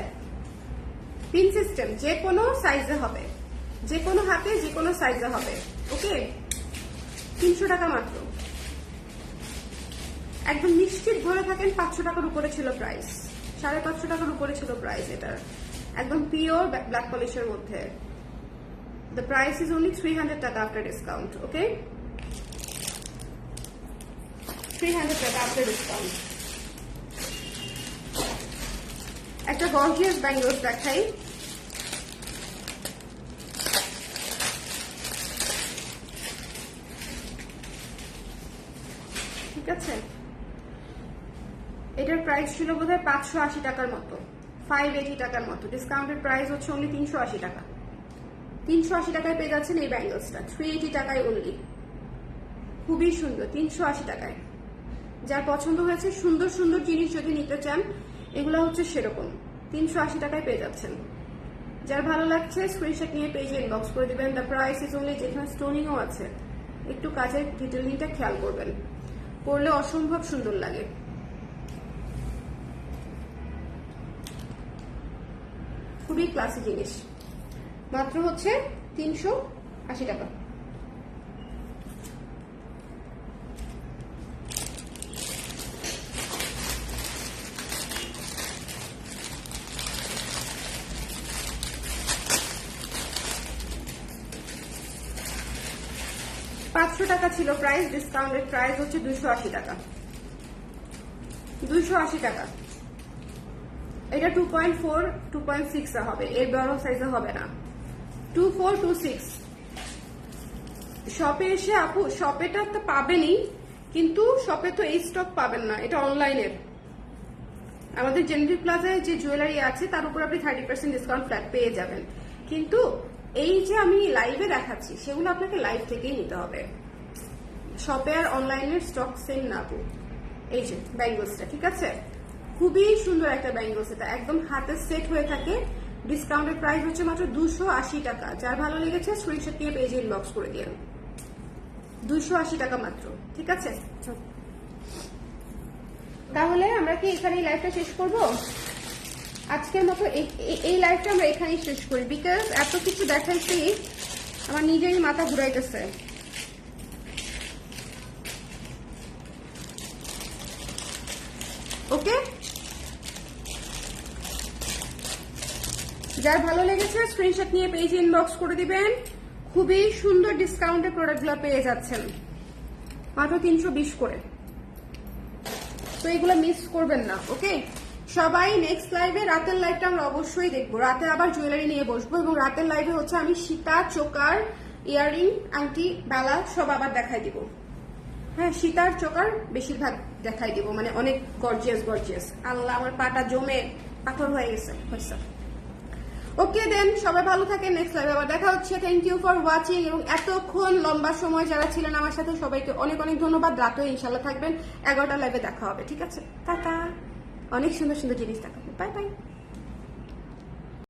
পিন সিস্টেম, যে কোনো সাইজে হবে, যে কোনো হাতে যে কোনো সাইজে হবে। ওকে, 300 টাকা মাত্র। একদম নিশ্চিত ধরে থাকেন 500 টাকার উপরে ছিল প্রাইস, 550 টাকার উপরে ছিল প্রাইস এটার, একদম পিওর ব্ল্যাক পলিশের মধ্যে। দ্য প্রাইস ইজ অনলি 300 টাকা আফটার ডিসকাউন্ট। ওকে, 300 টাকা আফটার ডিসকাউন্ট। একটা গর্জিয়াস ব্যাঙ্গলস দেখাই। ঠিক আছে, এটার প্রাইস ছিল বোধহয় 580 টাকার মতো, 580 টাকার মতো। ডিসকাউন্টেড প্রাইস হচ্ছে অনলি 380 টাকা। 380 টাকায় পেয়ে যাচ্ছেন এই ব্যাঙ্গলসটা, 380 টাকায় অনলি। খুবই সুন্দর, 380 টাকায়। যার পছন্দ হয়েছে, সুন্দর সুন্দর জিনিস যদি নিতে চান, এগুলো হচ্ছে সেরকম 380 টাকায় পেয়ে যাচ্ছেন। যার ভালো লাগছে স্ক্রিনশট নিয়ে পেজে ইনবক্স করে দিবেন। The price is only. যেখানে স্টোনিংও আছে, একটু কাজের ডিটেলিংটা খেয়াল করবেন, পরলে অসম্ভব সুন্দর লাগে। খুবই ক্লাসি জিনিস, মাত্র হচ্ছে 380 টাকা। টাকা ছিল প্রাইস, ডিসকাউন্টেড প্রাইস হচ্ছে 280 টাকা। 280 টাকা। এটা 2.4 2.6 এ হবে, এর বড় সাইজে হবে না। 2426 শপে এসে আপু, শপেটা তো পাবেনই, কিন্তু শপে তো এই স্টক পাবেন না, এটা অনলাইনের। আমাদের জেনেটিভ প্লাজায় যে জুয়েলারি আছে তার উপর আপনি 30% ডিসকাউন্ট ফ্ল্যাট পেয়ে যাবেন, কিন্তু এই যে আমি লাইভে দেখাচ্ছি সেগুলো আপনাকে লাইভ থেকেই নিতে হবে। শপে আর অনলাইনের স্টক সেম না আপু। এই যে ব্যাঙ্গলসটা, ঠিক আছে, খুবই সুন্দর একটা ব্যাঙ্গলস, এটা একদম হাতে সেট হয়ে থাকে। ডিসকাউন্টের প্রাইস হচ্ছে মাত্র 280 টাকা। যার ভালো লেগেছে স্ক্রিনশট নিয়ে পেজে ইনবক্স করে দিন। 280 টাকা মাত্র, ঠিক আছে। তাহলে আমরা কি এখানেই লাইভটা শেষ করব? আজকের মতো এই লাইভটা আমরা এখানেই শেষ করি, বিকজ এত কিছু দেখাইছি আমার নিজেরই মাথা ঘুরাইতেছে। ওকে, যার ভালো লেগেছে স্ক্রিনশট নিয়ে পেজে ইনবক্স করে দিবেন। খুবই সুন্দর ডিসকাউন্টে প্রোডাক্টগুলো পেয়ে যাচ্ছেন মাত্র 320 করে, তো এগুলো মিস করবেন না। ওকে, সবাই নেক্সট লাইভে, রাতের লাইভটা আমরা অবশ্যই দেখবো, রাতে আবার জুয়েলারি নিয়ে বসবো, এবং রাতের লাইভে হচ্ছে আমি সীতা, চোকার, ইয়াররিং, আংটি, বালা সব আবার দেখাই দিব। হ্যাঁ, সীতার চোকার বেশিরভাগ দেখাই দিব, মানে অনেক গর্জিয়াস গর্জিয়াস। আল্লাহ, আমার পাটা জমে পাথর হয়ে গেছে। ওকে দেন, সবাই ভালো থাকেন, নেক্সট লাইভে আবার দেখা হচ্ছে। থ্যাংক ইউ ফর ওয়াচিং, এবং এতক্ষণ লম্বা সময় যারা ছিলেন আমার সাথে সবাইকে অনেক অনেক ধন্যবাদ। রাতেও ইনশাল্লাহ থাকবেন, 11টা লাইভে দেখা হবে, ঠিক আছে। টাটা, অনেক সুন্দর সুন্দর জিনিস দেখাবো। Bye bye.